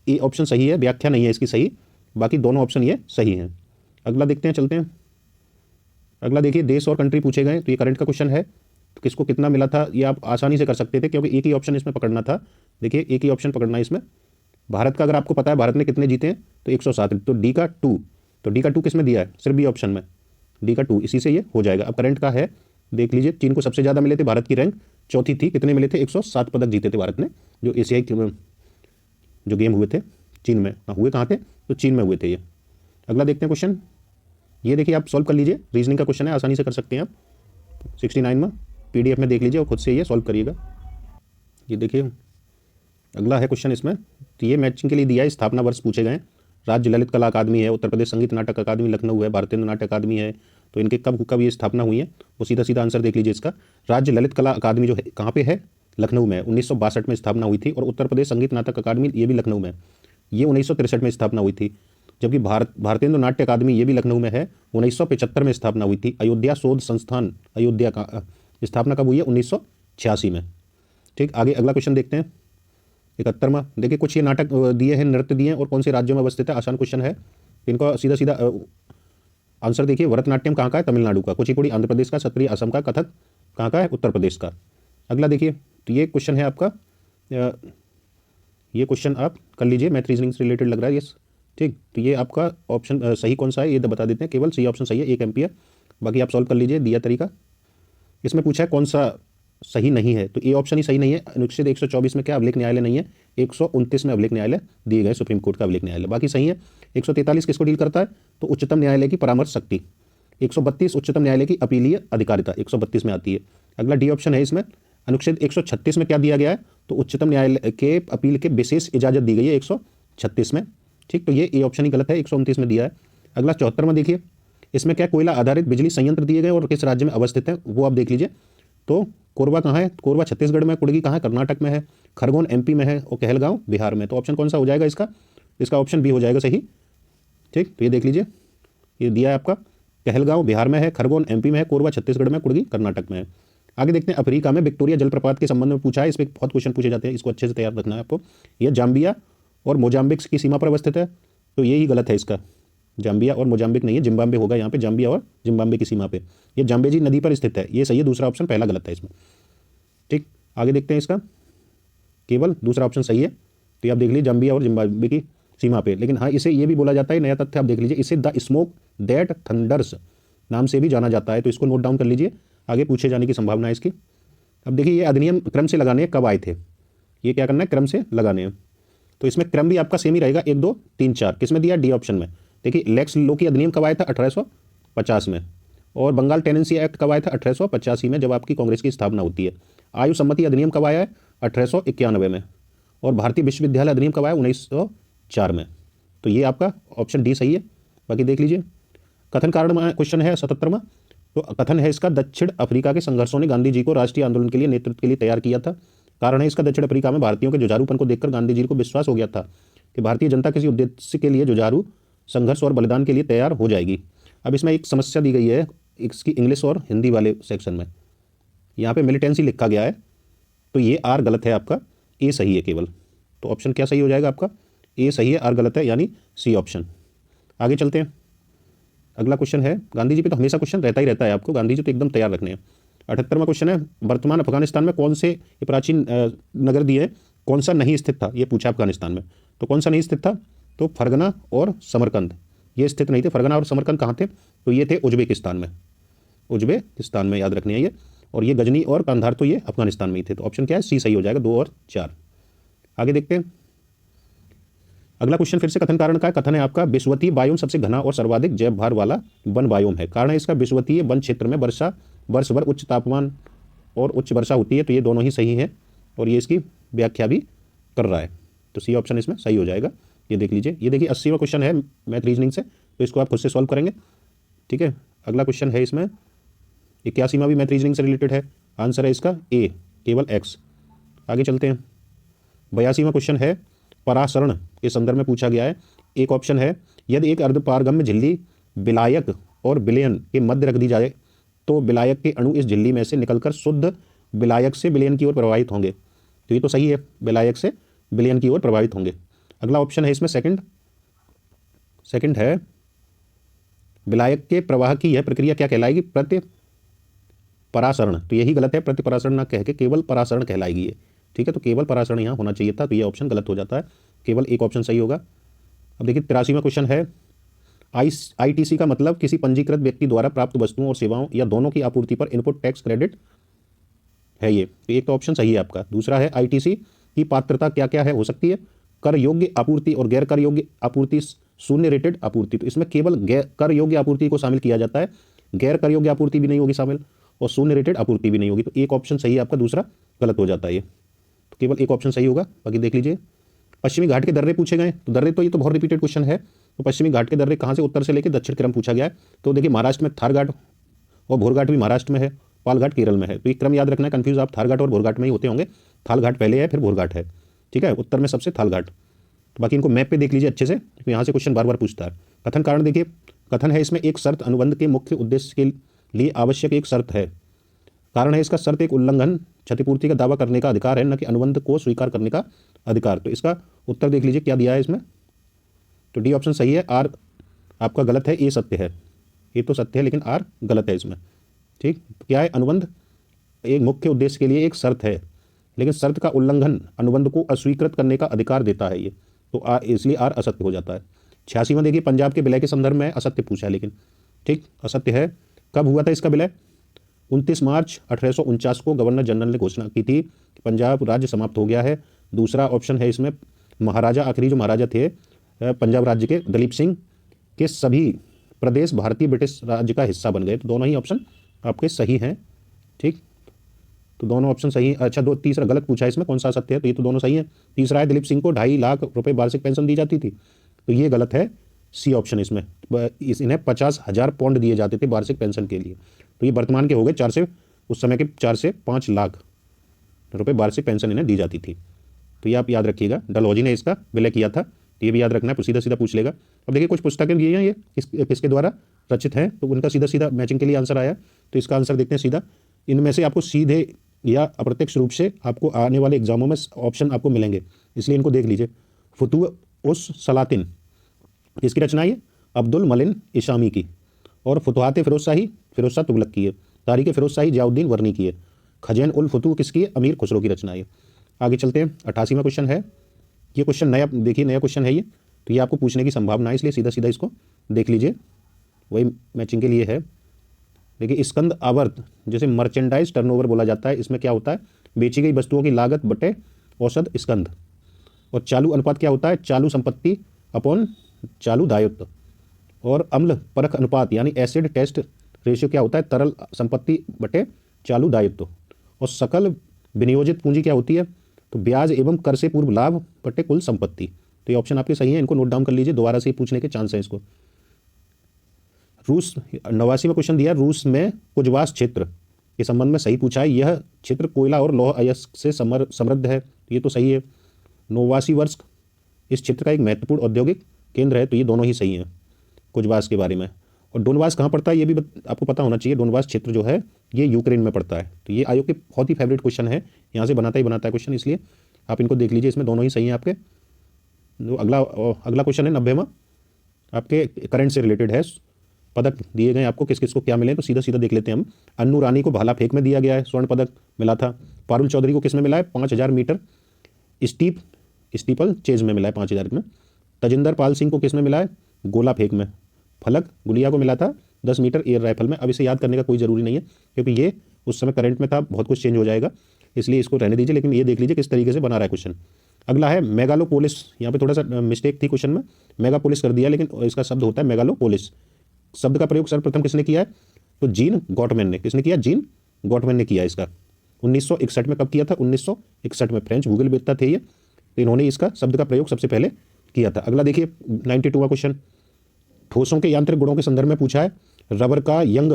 ए ऑप्शन सही है, व्याख्या नहीं है इसकी सही, बाकी दोनों ऑप्शन ये सही हैं। अगला देखते हैं, चलते हैं। अगला देखिए देश और कंट्री पूछे गए। तो ये करंट का क्वेश्चन है, तो किसको कितना मिला था ये आप आसानी से कर सकते थे, क्योंकि एक ही ऑप्शन इसमें पकड़ना था। देखिए एक ही ऑप्शन पकड़ना है इसमें। भारत का अगर आपको पता है भारत ने कितने जीते हैं, तो 107। तो डी का 2, तो डी का 2 किस में दिया है, सिर्फ बी ऑप्शन में, डी का 2, इसी से ये हो जाएगा। अब करंट का है, देख लीजिए, चीन को सबसे ज़्यादा मिले थे, भारत की रैंक चौथी थी। कितने मिले थे, 107 पदक जीते थे भारत ने, जो एशियाई जो गेम हुए थे चीन में, हुए कहाँ थे, तो चीन में हुए थे ये। अगला देखते हैं क्वेश्चन, ये देखिए आप सॉल्व कर लीजिए, रीजनिंग का क्वेश्चन है, आसानी से कर सकते हैं आप। 69 में PDF में देख लीजिए और खुद से ये सॉल्व करिएगा। ये देखिए अगला है क्वेश्चन इसमें, तो ये मैचिंग के लिए दिया है, स्थापना वर्ष पूछे गए। राज्य ललित कला अकादमी है, उत्तर प्रदेश संगीत नाटक अकादमी लखनऊ है, भारतीय नाट्य अकादमी है, तो इनके कब कब ये स्थापना हुई है वो सीधा सीधा आंसर देख लीजिए इसका। राज्य ललित कला अकादमी जो है कहाँ पे है, लखनऊ में, 1962 में स्थापना हुई थी। और उत्तर प्रदेश संगीत नाटक अकादमी ये भी लखनऊ में, ये 1963 में स्थापना हुई थी। जबकि भारतीय नाट्य अकादमी ये भी लखनऊ में है, 1975 में स्थापना हुई थी। अयोध्या शोध संस्थान अयोध्या का स्थापना कब हुई है, 1986 में। ठीक, आगे अगला क्वेश्चन देखते हैं 71वां। देखिए कुछ ये नाटक दिए हैं, नृत्य दिए हैं और कौन से राज्यों में अवस्थित है, आसान क्वेश्चन है। इनका सीधा सीधा आंसर देखिए, भरतनाट्यम कहाँ का है, तमिलनाडु का, कुचिपुड़ी आंध्र प्रदेश का, सत्रिय असम का, कथक कहाँ का है, उत्तर प्रदेश का। अगला देखिए, तो ये क्वेश्चन है आपका, ये क्वेश्चन आप कर लीजिए, मैथ रीजनिंग से रिलेटेड लग रहा है ये। ठीक, तो ये आपका ऑप्शन सही कौन सा है ये बता देते हैं, केवल सी ऑप्शन सही है, 1 एम्पियर। बाकी आप सॉल्व कर लीजिए दिया तरीका। इसमें पूछा है कौन सा सही नहीं है, तो ए ऑप्शन ही सही नहीं है। अनुच्छेद 124 में क्या अभिलेख न्यायालय नहीं है, 129 में अभिलेख न्यायालय दिए गए, सुप्रीम कोर्ट का अभिलेख न्यायालय, बाकी सही है। 143 किसको डील करता है, तो उच्चतम न्यायालय की परामर्श शक्ति। 132 उच्चतम न्यायालय की अपीलीय अधिकारिता 132 में आती है। अगला डी ऑप्शन है इसमें। अनुच्छेद 136 में क्या दिया गया है, तो उच्चतम न्यायालय के अपील के विशेष इजाजत दी गई है 136 में। ठीक, तो ये ए ऑप्शन ही गलत है, 129 में दिया है। अगला 74 में देखिए, इसमें क्या कोयला आधारित बिजली संयंत्र दिए गए और किस राज्य में अवस्थित है वो आप देख लीजिए। तो कोरबा कहाँ है, कोरबा छत्तीसगढ़ में, कुड़गी कहाँ है, कर्नाटक में है, खरगोन एमपी में है और कहलगांव बिहार में। तो ऑप्शन कौन सा हो जाएगा इसका, इसका ऑप्शन बी हो जाएगा सही। ठीक, तो ये देख लीजिए, ये दिया है आपका, कहलगांव बिहार में है, खरगोन एमपी में है, कोरबा छत्तीसगढ़ में, कुड़गी कर्नाटक में है। आगे देखते हैं, अफ्रीका में विक्टोरिया जलप्रपात के संबंध में पूछा है, इस पर बहुत क्वेश्चन पूछे जाते हैं, इसको अच्छे से तैयार रखना है आपको। यह जाम्बिया और मोजाम्बिक की सीमा पर अवस्थित है, तो यही गलत है इसका, जाम्बिया और मोजाम्बिक नहीं है, जिम्बाब्वे होगा यहाँ पे, जाम्बिया और जिम्बाब्वे की सीमा पे, ये जाम्बेजी नदी पर स्थित है, ये सही है, दूसरा ऑप्शन पहला गलत है इसमें। ठीक, आगे देखते हैं इसका, केवल दूसरा ऑप्शन सही है, तो ये आप देख लीजिए जाम्बिया और जिम्बाब्वे की सीमा पे। लेकिन हाँ, इसे ये भी बोला जाता है, नया तथ्य आप देख लीजिए, इसे द स्मोक दैट थंडर्स नाम से भी जाना जाता है, तो इसको नोट डाउन कर लीजिए, आगे पूछे जाने की संभावना है इसकी। अब देखिए, ये अधिनियम क्रम से लगाने कब आए थे, ये क्या करना है, क्रम से लगाने हैं, तो इसमें क्रम भी आपका सेम ही रहेगा, 1 2 3 4। किसमें दिया, डी ऑप्शन में। देखिए, लेक्स लोकी अधिनियम कब आया था, 1850 में। और बंगाल टेनेंसी एक्ट कब आया था, 1885 में, जब आपकी कांग्रेस की स्थापना होती है। आयु सम्मति अधिनियम कब आया है, 1891 में। और भारतीय विश्वविद्यालय अधिनियम कब आया, 1904 में। तो ये आपका ऑप्शन डी सही है, बाकी देख लीजिए। कथन कारण क्वेश्चन है 77वां, तो कथन है इसका, दक्षिण अफ्रीका के संघर्षों ने गांधी जी को राष्ट्रीय आंदोलन के लिए नेतृत्व के लिए तैयार किया था। कारण है इसका, दक्षिण अफ्रीका में भारतीयों के जुझारूपन को देखकर गांधी जी को विश्वास हो गया था कि भारतीय जनता किसी उद्देश्य के लिए जुझारू, संघर्ष और बलिदान के लिए तैयार हो जाएगी। अब इसमें एक समस्या दी गई है इसकी इंग्लिश और हिंदी वाले सेक्शन में, यहाँ पे मिलिटेंसी लिखा गया है, तो ये आर गलत है आपका, ए सही है केवल। तो ऑप्शन क्या सही हो जाएगा आपका, ए सही है, आर गलत है, यानी सी ऑप्शन। आगे चलते हैं, अगला क्वेश्चन है, गांधी जी पे तो हमेशा क्वेश्चन रहता ही रहता है आपको, गांधी जी तो एकदम तैयार रखने हैं। 78वां क्वेश्चन है, वर्तमान अफगानिस्तान में कौन से ये प्राचीन नगर दिए, कौन सा नहीं स्थित था, ये पूछा अफगानिस्तान में, तो कौन सा नहीं स्थित था, तो फरगना और समरकंद ये स्थित नहीं थे। फरगना और समरकंद कहाँ थे, तो ये थे उज्बेकिस्तान में, उज्बेकिस्तान में, याद रखनी है ये। और ये गजनी और कंधार तो ये अफगानिस्तान में ही थे, तो ऑप्शन क्या है, सी सही हो जाएगा, 2 और 4। आगे देखते हैं, अगला क्वेश्चन फिर से कथन कारण का है। कथन है आपका, विषुवतीय बायोम सबसे घना और सर्वाधिक जैव भार वाला वन बायोम है। कारण है इसका, विषुवतीय वन क्षेत्र में वर्ष भर उच्च तापमान और उच्च वर्षा होती है, तो ये दोनों ही सही है, और ये इसकी व्याख्या भी कर रहा है, तो सी ऑप्शन इसमें सही हो जाएगा। ये देख लीजिए, ये देखिए 80वां क्वेश्चन है मैथ रीजनिंग से, तो इसको आप खुद से सॉल्व करेंगे। ठीक है, अगला क्वेश्चन है इसमें 81वां भी मैथ रीजनिंग से रिलेटेड है, आंसर है इसका ए, केवल एक्स। आगे चलते हैं, 82वां क्वेश्चन है, परासरण के संदर्भ में पूछा गया है। एक ऑप्शन है, यदि एक अर्धपारगम्य झिल्ली विलायक और विलयन के मध्य रख दी जाए तो विलायक के अणु इस झिल्ली में से निकलकर शुद्ध विलायक से विलयन की ओर प्रभावित होंगे, तो ये तो सही है, विलायक से विलयन की ओर प्रभावित होंगे। अगला ऑप्शन है इसमें सेकंड है, विलायक के प्रवाह की यह प्रक्रिया क्या कहलाएगी, प्रतिपरासरण, तो यही गलत है, प्रतिपरासरण ना कह के केवल परासरण कहलाएगी ये। ठीक है, तो केवल परासरण यहाँ होना चाहिए था, तो ये ऑप्शन गलत हो जाता है, केवल एक ऑप्शन सही होगा। अब देखिए 83वां क्वेश्चन है, ITC का मतलब किसी पंजीकृत व्यक्ति द्वारा प्राप्त वस्तुओं और सेवाओं या दोनों की आपूर्ति पर इनपुट टैक्स क्रेडिट है ये, तो एक तो ऑप्शन सही है आपका। दूसरा है, ITC की पात्रता क्या क्या है, हो सकती है कर योग्य आपूर्ति और गैर कर योग्य आपूर्ति, शून्य रेटेड आपूर्ति, तो इसमें केवल कर योग्य आपूर्ति को शामिल किया जाता है, गैर कर योग्य आपूर्ति भी नहीं होगी शामिल, और शून्य रेटेड आपूर्ति भी नहीं होगी, तो एक ऑप्शन सही है आपका, दूसरा गलत हो जाता है ये। तो केवल एक ऑप्शन सही होगा, बाकी देख लीजिए। पश्चिमी घाट के दर्रे पूछे गए, तो दर्रे तो ये तो बहुत रिपीटेड क्वेश्चन है। तो पश्चिमी घाट के दर्रे कहाँ से, उत्तर से लेकर दक्षिण क्रम पूछा गया है। तो देखिए महाराष्ट्र में थार घाट और भोर घाट भी महाराष्ट्र में है, पाल घाट केरल में है। तो ये क्रम याद रखना है, कंफ्यूज आप थार घाट और भोर घाट में ही होते होंगे। थाल घाट पहले है फिर भोर घाट है, ठीक है, उत्तर में सबसे थाल घाट। तो बाकी इनको मैप पे देख लीजिए अच्छे से, तो यहाँ से क्वेश्चन बार बार पूछता है। कथन कारण देखिए, कथन है इसमें एक शर्त अनुबंध के मुख्य उद्देश्य के लिए आवश्यक एक शर्त है। कारण है इसका शर्त एक उल्लंघन क्षतिपूर्ति का दावा करने का अधिकार है, न कि अनुबंध को स्वीकार करने का अधिकार। तो इसका उत्तर देख लीजिए क्या दिया है इसमें। तो डी ऑप्शन सही है, आर आपका गलत है, ए सत्य है। ये तो सत्य है लेकिन आर गलत है इसमें, ठीक। क्या है, अनुबंध एक मुख्य उद्देश्य के लिए एक शर्त है, लेकिन शर्त का उल्लंघन अनुबंध को अस्वीकृत करने का अधिकार देता है ये, तो इसलिए आर असत्य हो जाता है। 86वां देखिए, पंजाब के विलय के संदर्भ में असत्य पूछा है, लेकिन ठीक असत्य है। कब हुआ था इसका विलय? 29 मार्च 1849 को गवर्नर जनरल ने घोषणा की थी कि पंजाब राज्य समाप्त हो गया है। दूसरा ऑप्शन है इसमें, महाराजा, आखिरी जो महाराजा थे पंजाब राज्य के, दलीप सिंह, के सभी प्रदेश भारतीय ब्रिटिश राज्य का हिस्सा बन गए। तो दोनों ही ऑप्शन आपके सही हैं, ठीक। तो दोनों ऑप्शन सही। अच्छा, तीसरा गलत पूछा है इसमें, कौन सा सत्य है? तो ये तो दोनों सही है। तीसरा है, दिलीप सिंह को 2.5 लाख रुपए वार्षिक पेंशन दी जाती थी, तो ये गलत है, सी ऑप्शन इसमें। इन्हें 50,000 पाउंड दिए जाते थे वार्षिक पेंशन के लिए, तो ये वर्तमान के हो गए 4 से, उस समय के 4 से 5 लाख रुपए वार्षिक पेंशन इन्हें दी जाती थी। तो ये आप याद रखिएगा, डलहौजी ने इसका विलय किया था, तो ये भी याद रखना है, सीधा सीधा पूछ लेगा। अब देखिए कुछ पुस्तकें दिए हैं, ये किसके द्वारा रचित हैं, तो उनका सीधा सीधा मैचिंग के लिए आंसर आया। तो इसका आंसर देखते हैं सीधा। इनमें से आपको सीधे या अप्रत्यक्ष रूप से आपको आने वाले एग्जामों में ऑप्शन आपको मिलेंगे, इसलिए इनको देख लीजिए। फुतुह उस सलातिन, किसकी रचना है? अब्दुल मलिन इशामी की। और फुतुहात फिरोजशाही, फिरोज शाह तुगलक की है। तारीख फिरोजशाही जियाउद्दीन वर्नी की है। खजैन उल फुतुह किसकी है? अमीर खुसरो की रचना है। आगे चलते हैं, 88वां क्वेश्चन है। ये क्वेश्चन नया, देखिए नया क्वेश्चन है ये, तो ये आपको पूछने की संभावना है, इसलिए सीधा सीधा इसको देख लीजिए, वही मैचिंग के लिए है। देखिए, स्कंद आवर्त, जैसे मर्चेंडाइज टर्नओवर बोला जाता है, इसमें क्या होता है? बेची गई वस्तुओं की लागत बटे औसत स्कंद। और चालू अनुपात क्या होता है? चालू संपत्ति अपॉन चालू दायित्व। और अम्ल परख अनुपात यानी एसिड टेस्ट रेशियो क्या होता है? तरल संपत्ति बटे चालू दायित्व। और सकल विनियोजित पूंजी क्या होती है? तो ब्याज एवं कर से पूर्व लाभ बटे कुल संपत्ति। तो ये ऑप्शन आपके सही है, इनको नोट डाउन कर लीजिए, दोबारा से पूछने के चांस है इसको। रूस, 89वां क्वेश्चन दिया, रूस में कुजवास क्षेत्र के संबंध में सही पूछा है। यह क्षेत्र कोयला और लौह अयस्क से समृद्ध है, ये तो सही है। नोवासिवर्स्क इस क्षेत्र का एक महत्वपूर्ण औद्योगिक केंद्र है, तो ये दोनों ही सही हैं कुजवास के बारे में। और डोनबास कहाँ पड़ता है ये भी आपको पता होना चाहिए। डोनबास क्षेत्र जो है ये यूक्रेन में पड़ता है। तो ये आयोग के बहुत ही फेवरेट क्वेश्चन है, यहाँ से बनाता है क्वेश्चन, इसलिए आप इनको देख लीजिए, इसमें दोनों ही सही हैं आपके। जो अगला क्वेश्चन है 90वां, आपके करंट से रिलेटेड है। पदक दिए गए आपको, किस किस को क्या मिले, तो सीधा सीधा देख लेते हैं हम। अन्नू रानी को भाला फेंक में दिया गया है, स्वर्ण पदक मिला था। पारुल चौधरी को किस में मिला है? 5000 मीटर स्टीपल चेज में मिला है 5000 में। तजिंदर पाल सिंह को किस में मिला है? गोला फेंक में। फलक गुलिया को मिला था 10 मीटर एयर राइफल में। अब इसे याद करने का कोई ज़रूरी नहीं है, क्योंकि ये उस समय करंट में था, बहुत कुछ चेंज हो जाएगा, इसलिए इसको रहने दीजिए। लेकिन ये देख लीजिए किस तरीके से बना रहा है क्वेश्चन। अगला है मेगालोपोलिस, यहाँ पे थोड़ा सा मिस्टेक थी क्वेश्चन में, मेगापोलिस कर दिया, लेकिन इसका शब्द होता है मेगालोपोलिस। शब्द का प्रयोग सर्वप्रथम किसने किया है? तो जीन गॉटमैन ने। किसने किया? जीन गॉटमैन ने किया इसका। 1961 में कब किया था? 1961 में। फ्रेंच भूगोलवेत्ता थे ये, तो इन्होंने इसका शब्द का प्रयोग सबसे पहले किया था। अगला देखिए 92वां क्वेश्चन, ठोसों के यांत्रिक गुणों के संदर्भ में पूछा है। रबर का यंग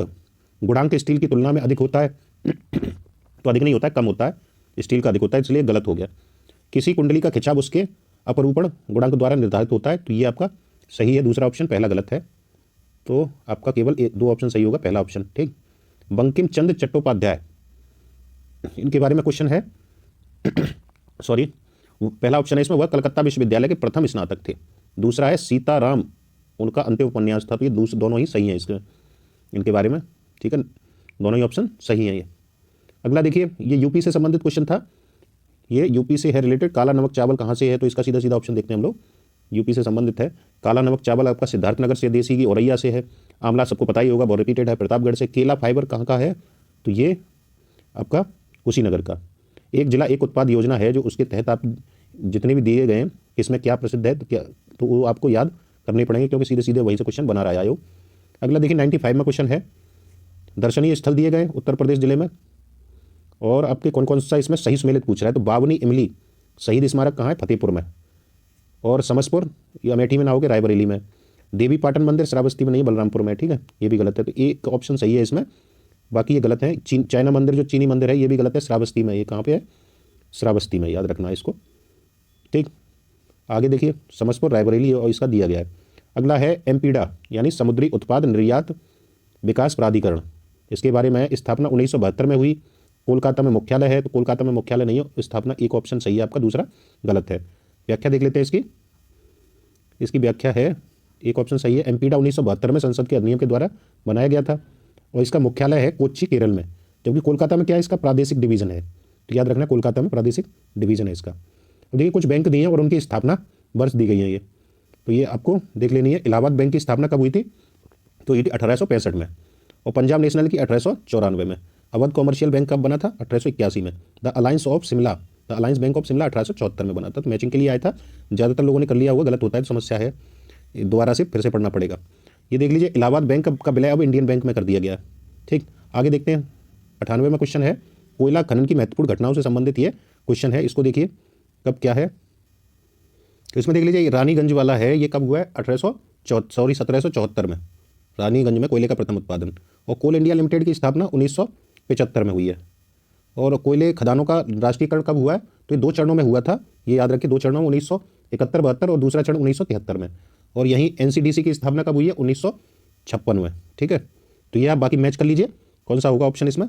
गुणांक स्टील की तुलना में अधिक होता है तो अधिक नहीं होता है, कम होता है, स्टील का अधिक होता है, इसलिए गलत हो गया। किसी कुंडली का खिंचाव उसके अपरूपण गुणांक द्वारा निर्धारित होता है, तो ये आपका सही है, दूसरा ऑप्शन, पहला गलत है। तो आपका केवल 2 ऑप्शन सही होगा, पहला ऑप्शन, ठीक। बंकिम चंद्र चट्टोपाध्याय, इनके बारे में क्वेश्चन है सॉरी, पहला ऑप्शन है इसमें, वह कलकत्ता विश्वविद्यालय के प्रथम स्नातक थे। दूसरा है सीताराम, उनका अंतिम उपन्यास था। तो ये दोनों ही सही हैं इसके, इनके बारे में, ठीक है, दोनों ही ऑप्शन सही हैं ये। अगला देखिए, ये यूपी से संबंधित क्वेश्चन था, ये यूपी से है रिलेटेड। काला नमक चावल कहाँ से है? तो इसका सीधा सीधा ऑप्शन देखते हैं हम लोग, यूपी से संबंधित है। काला नमक चावल आपका सिद्धार्थनगर से, देसी की औरैया से है। आंवला सबको पता ही होगा, बहुत रिपीटेड है, प्रतापगढ़ से। केला फाइबर कहाँ का है? तो ये आपका कुशीनगर का। एक जिला एक उत्पाद योजना है, जो उसके तहत आप जितने भी दिए गए हैं इसमें क्या प्रसिद्ध है, तो वो आपको याद करने पड़ेंगे, क्योंकि सीधे सीधे वहीं से क्वेश्चन बना रहा है आयोग। अगला देखिए 95वां क्वेश्चन है, दर्शनीय स्थल दिए गए उत्तर प्रदेश जिले में। और आपके कौन कौन सा इसमें सही सुमेलित पूछ रहा है। तो बावनी इमली शहीद स्मारक कहाँ है? फतेहपुर में। और समसपुर ये अमेठी में ना होगे, रायबरेली में। देवी पाटन मंदिर श्रावस्ती में नहीं, बलरामपुर में, ठीक है, ये भी गलत है। तो एक ऑप्शन सही है इसमें, बाकी ये गलत है। चाइना मंदिर जो चीनी मंदिर है ये भी गलत है, श्रावस्ती में। ये कहाँ पे है? श्रावस्ती में, याद रखना है इसको, ठीक। आगे देखिए, समसपुर, रायबरेली और इसका दिया गया है। अगला है एमपीडा यानी समुद्री उत्पाद निर्यात विकास प्राधिकरण। इसके बारे में स्थापना 1972 में हुई। कोलकाता में मुख्यालय है, तो कोलकाता में मुख्यालय नहीं हो, स्थापना एक ऑप्शन सही है आपका, दूसरा गलत है। व्याख्या देख लेते हैं इसकी। इसकी व्याख्या है, एक ऑप्शन सही है, एमपीडा 1972 में संसद के अधिनियम के द्वारा बनाया गया था और इसका मुख्यालय है कोच्चि, केरल में। जबकि कोलकाता में क्या है? इसका प्रादेशिक डिवीजन है, तो याद रखना कोलकाता में प्रादेशिक डिवीजन है इसका। तो देखिए कुछ बैंक दिए हैं और उनकी स्थापना वर्ष दी गई है ये, तो ये आपको देख लेनी है। इलाहाबाद बैंक की स्थापना कब हुई थी? तो ये 1865 में। और पंजाब नेशनल की 1894 में। अवध कॉमर्शियल बैंक कब बना था? 1881 में। The alliance of Shimla, the alliance bank of Shimla 1874 में बना था। तो मैचिंग के लिए आया था, ज़्यादातर लोगों ने कर लिया हुआ, गलत होता है तो समस्या है, दोबारा से फिर से पढ़ना पड़ेगा। ये देख लीजिए, इलाहाबाद बैंक का विलय अब इंडियन बैंक में कर दिया गया है, ठीक। आगे देखते हैं, 98 में क्वेश्चन है, कोयला खनन की महत्वपूर्ण घटनाओं से संबंधित ये क्वेश्चन है। इसको देखिए कब क्या है, तो इसमें देख लीजिए रानीगंज वाला है, ये कब हुआ है? 1774 में रानीगंज में कोयले का प्रथम उत्पादन। और कोल इंडिया लिमिटेड की स्थापना 1975 में हुई है। और कोयले खदानों का राष्ट्रीयकरण कब हुआ है? तो ये 2 चरणों में हुआ था, ये याद रखिए, 2 चरणों में, 1971-72 और दूसरा चरण 1973 में। और यहीं एनसीडीसी की स्थापना कब हुई है? 1956 में, ठीक है। तो ये आप बाकी मैच कर लीजिए, कौन सा होगा ऑप्शन इसमें?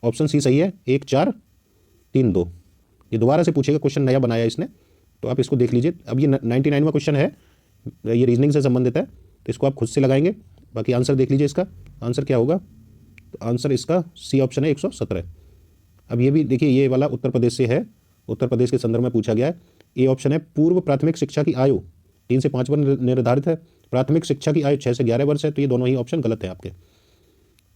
ऑप्शन सी सही है, 1 4 3 2। ये दोबारा से पूछेगा, क्वेश्चन नया बनाया इसने, तो आप इसको देख लीजिए। अब ये 99वां क्वेश्चन है, ये रीजनिंग से संबंधित है, तो इसको आप खुद से लगाएंगे। बाकी आंसर देख लीजिए, इसका आंसर क्या होगा? तो आंसर इसका सी ऑप्शन है, 117। अब ये भी देखिए, ये वाला उत्तर प्रदेश से है, उत्तर प्रदेश के संदर्भ में पूछा गया है। ए ऑप्शन है, पूर्व प्राथमिक शिक्षा की आयु 3 से 5 वर्ष निर्धारित है, प्राथमिक शिक्षा की आयु 6 से 11 वर्ष है, तो ये दोनों ही ऑप्शन गलत है आपके।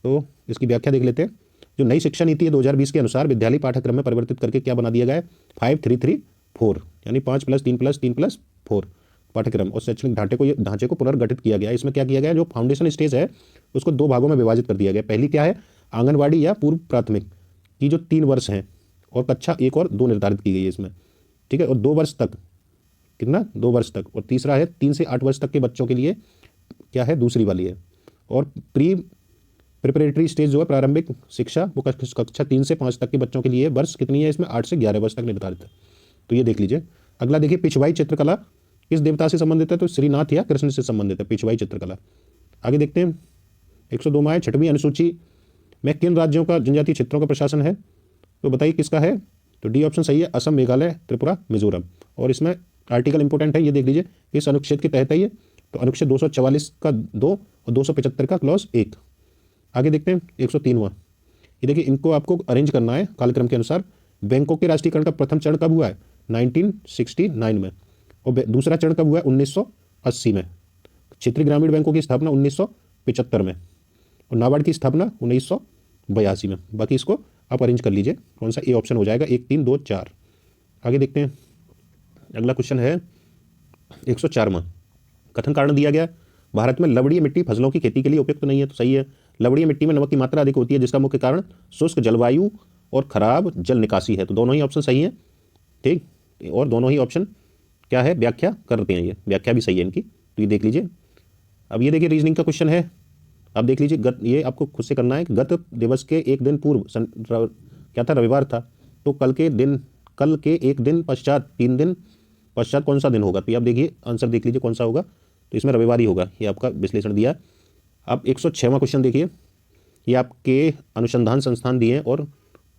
तो इसकी व्याख्या देख लेते हैं। जो नई शिक्षा नीति है 2020 के अनुसार विद्यालय पाठ्यक्रम में परिवर्तित करके क्या बना दिया गया है? 5-3-3-4 यानी 5+3+3+4 पाठ्यक्रम और शैक्षणिक ढांचे को पुनर्गठित किया गया है। इसमें क्या किया गया है? जो फाउंडेशन स्टेज है उसको 2 भागों में विभाजित कर दिया गया। पहली क्या है? आंगनवाड़ी या पूर्व प्राथमिक की जो 3 वर्ष हैं और कक्षा 1 और 2 निर्धारित की गई है इसमें, ठीक है। और 2 वर्ष तक, कितना? 2 वर्ष तक। और तीसरा है 3 से 8 वर्ष तक के बच्चों के लिए क्या है? दूसरी वाली है। और प्रिपरेटरी स्टेज जो है प्रारंभिक शिक्षा, वो कक्षा 3 से 5 तक के बच्चों के लिए वर्ष कितनी है? इसमें 8 से 11 वर्ष तक निर्धारित है। तो ये देख लीजिए। अगला देखिए, पिछवाई चित्रकला किस देवता से संबंधित है? तो श्रीनाथ या कृष्ण से संबंधित है पिछवाई चित्रकला। आगे देखते हैं, 102 में 6वीं अनुसूची में किन राज्यों का जनजातीय क्षेत्रों का प्रशासन है? तो बताइए किसका है? तो डी ऑप्शन सही है, असम, मेघालय, त्रिपुरा, मिजोरम। और इसमें आर्टिकल इंपोर्टेंट है, ये देख लीजिए, इस अनुच्छेद के तहत है ये। तो अनुच्छेद 244 का 2 और 275 का क्लॉज 1। आगे देखते हैं, 103वां। ये देखिए, इनको आपको अरेंज करना है कालक्रम के अनुसार। बैंकों के राष्ट्रीयकरण का प्रथम चरण कब हुआ है? 1969 में। और दूसरा चरण कब हुआ है? 1980 में। क्षेत्रीय ग्रामीण बैंकों की स्थापना 1975 में। और नाबार्ड की स्थापना 1982 में। बाकी इसको आप अरेंज कर लीजिए, कौन सा ए ऑप्शन हो जाएगा? 1 3 2 4। आगे देखते हैं, अगला क्वेश्चन है 104वां। कथन कारण दिया गया, भारत में लवणीय मिट्टी फसलों की खेती के लिए उपयुक्त नहीं है, तो सही है। लवणीय मिट्टी में नमक की मात्रा अधिक होती है, जिसका मुख्य कारण शुष्क जलवायु और खराब जल निकासी है, तो दोनों ही ऑप्शन सही है, ठीक। और दोनों ही ऑप्शन क्या है? व्याख्या करते हैं, ये व्याख्या भी सही है इनकी, तो ये देख लीजिए। अब ये देखिए, रीजनिंग का क्वेश्चन है, अब देख लीजिए, ये आपको खुद से करना है। गत दिवस के एक दिन पूर्व क्या था? रविवार था। तो कल के एक दिन पश्चात 3 दिन पश्चात कौन सा दिन होगा? तो आप देखिए, आंसर देख लीजिए कौन सा होगा। तो इसमें रविवार ही होगा, ये आपका विश्लेषण दिया। अब 106वां क्वेश्चन देखिए, ये आपके अनुसंधान संस्थान दिए हैं और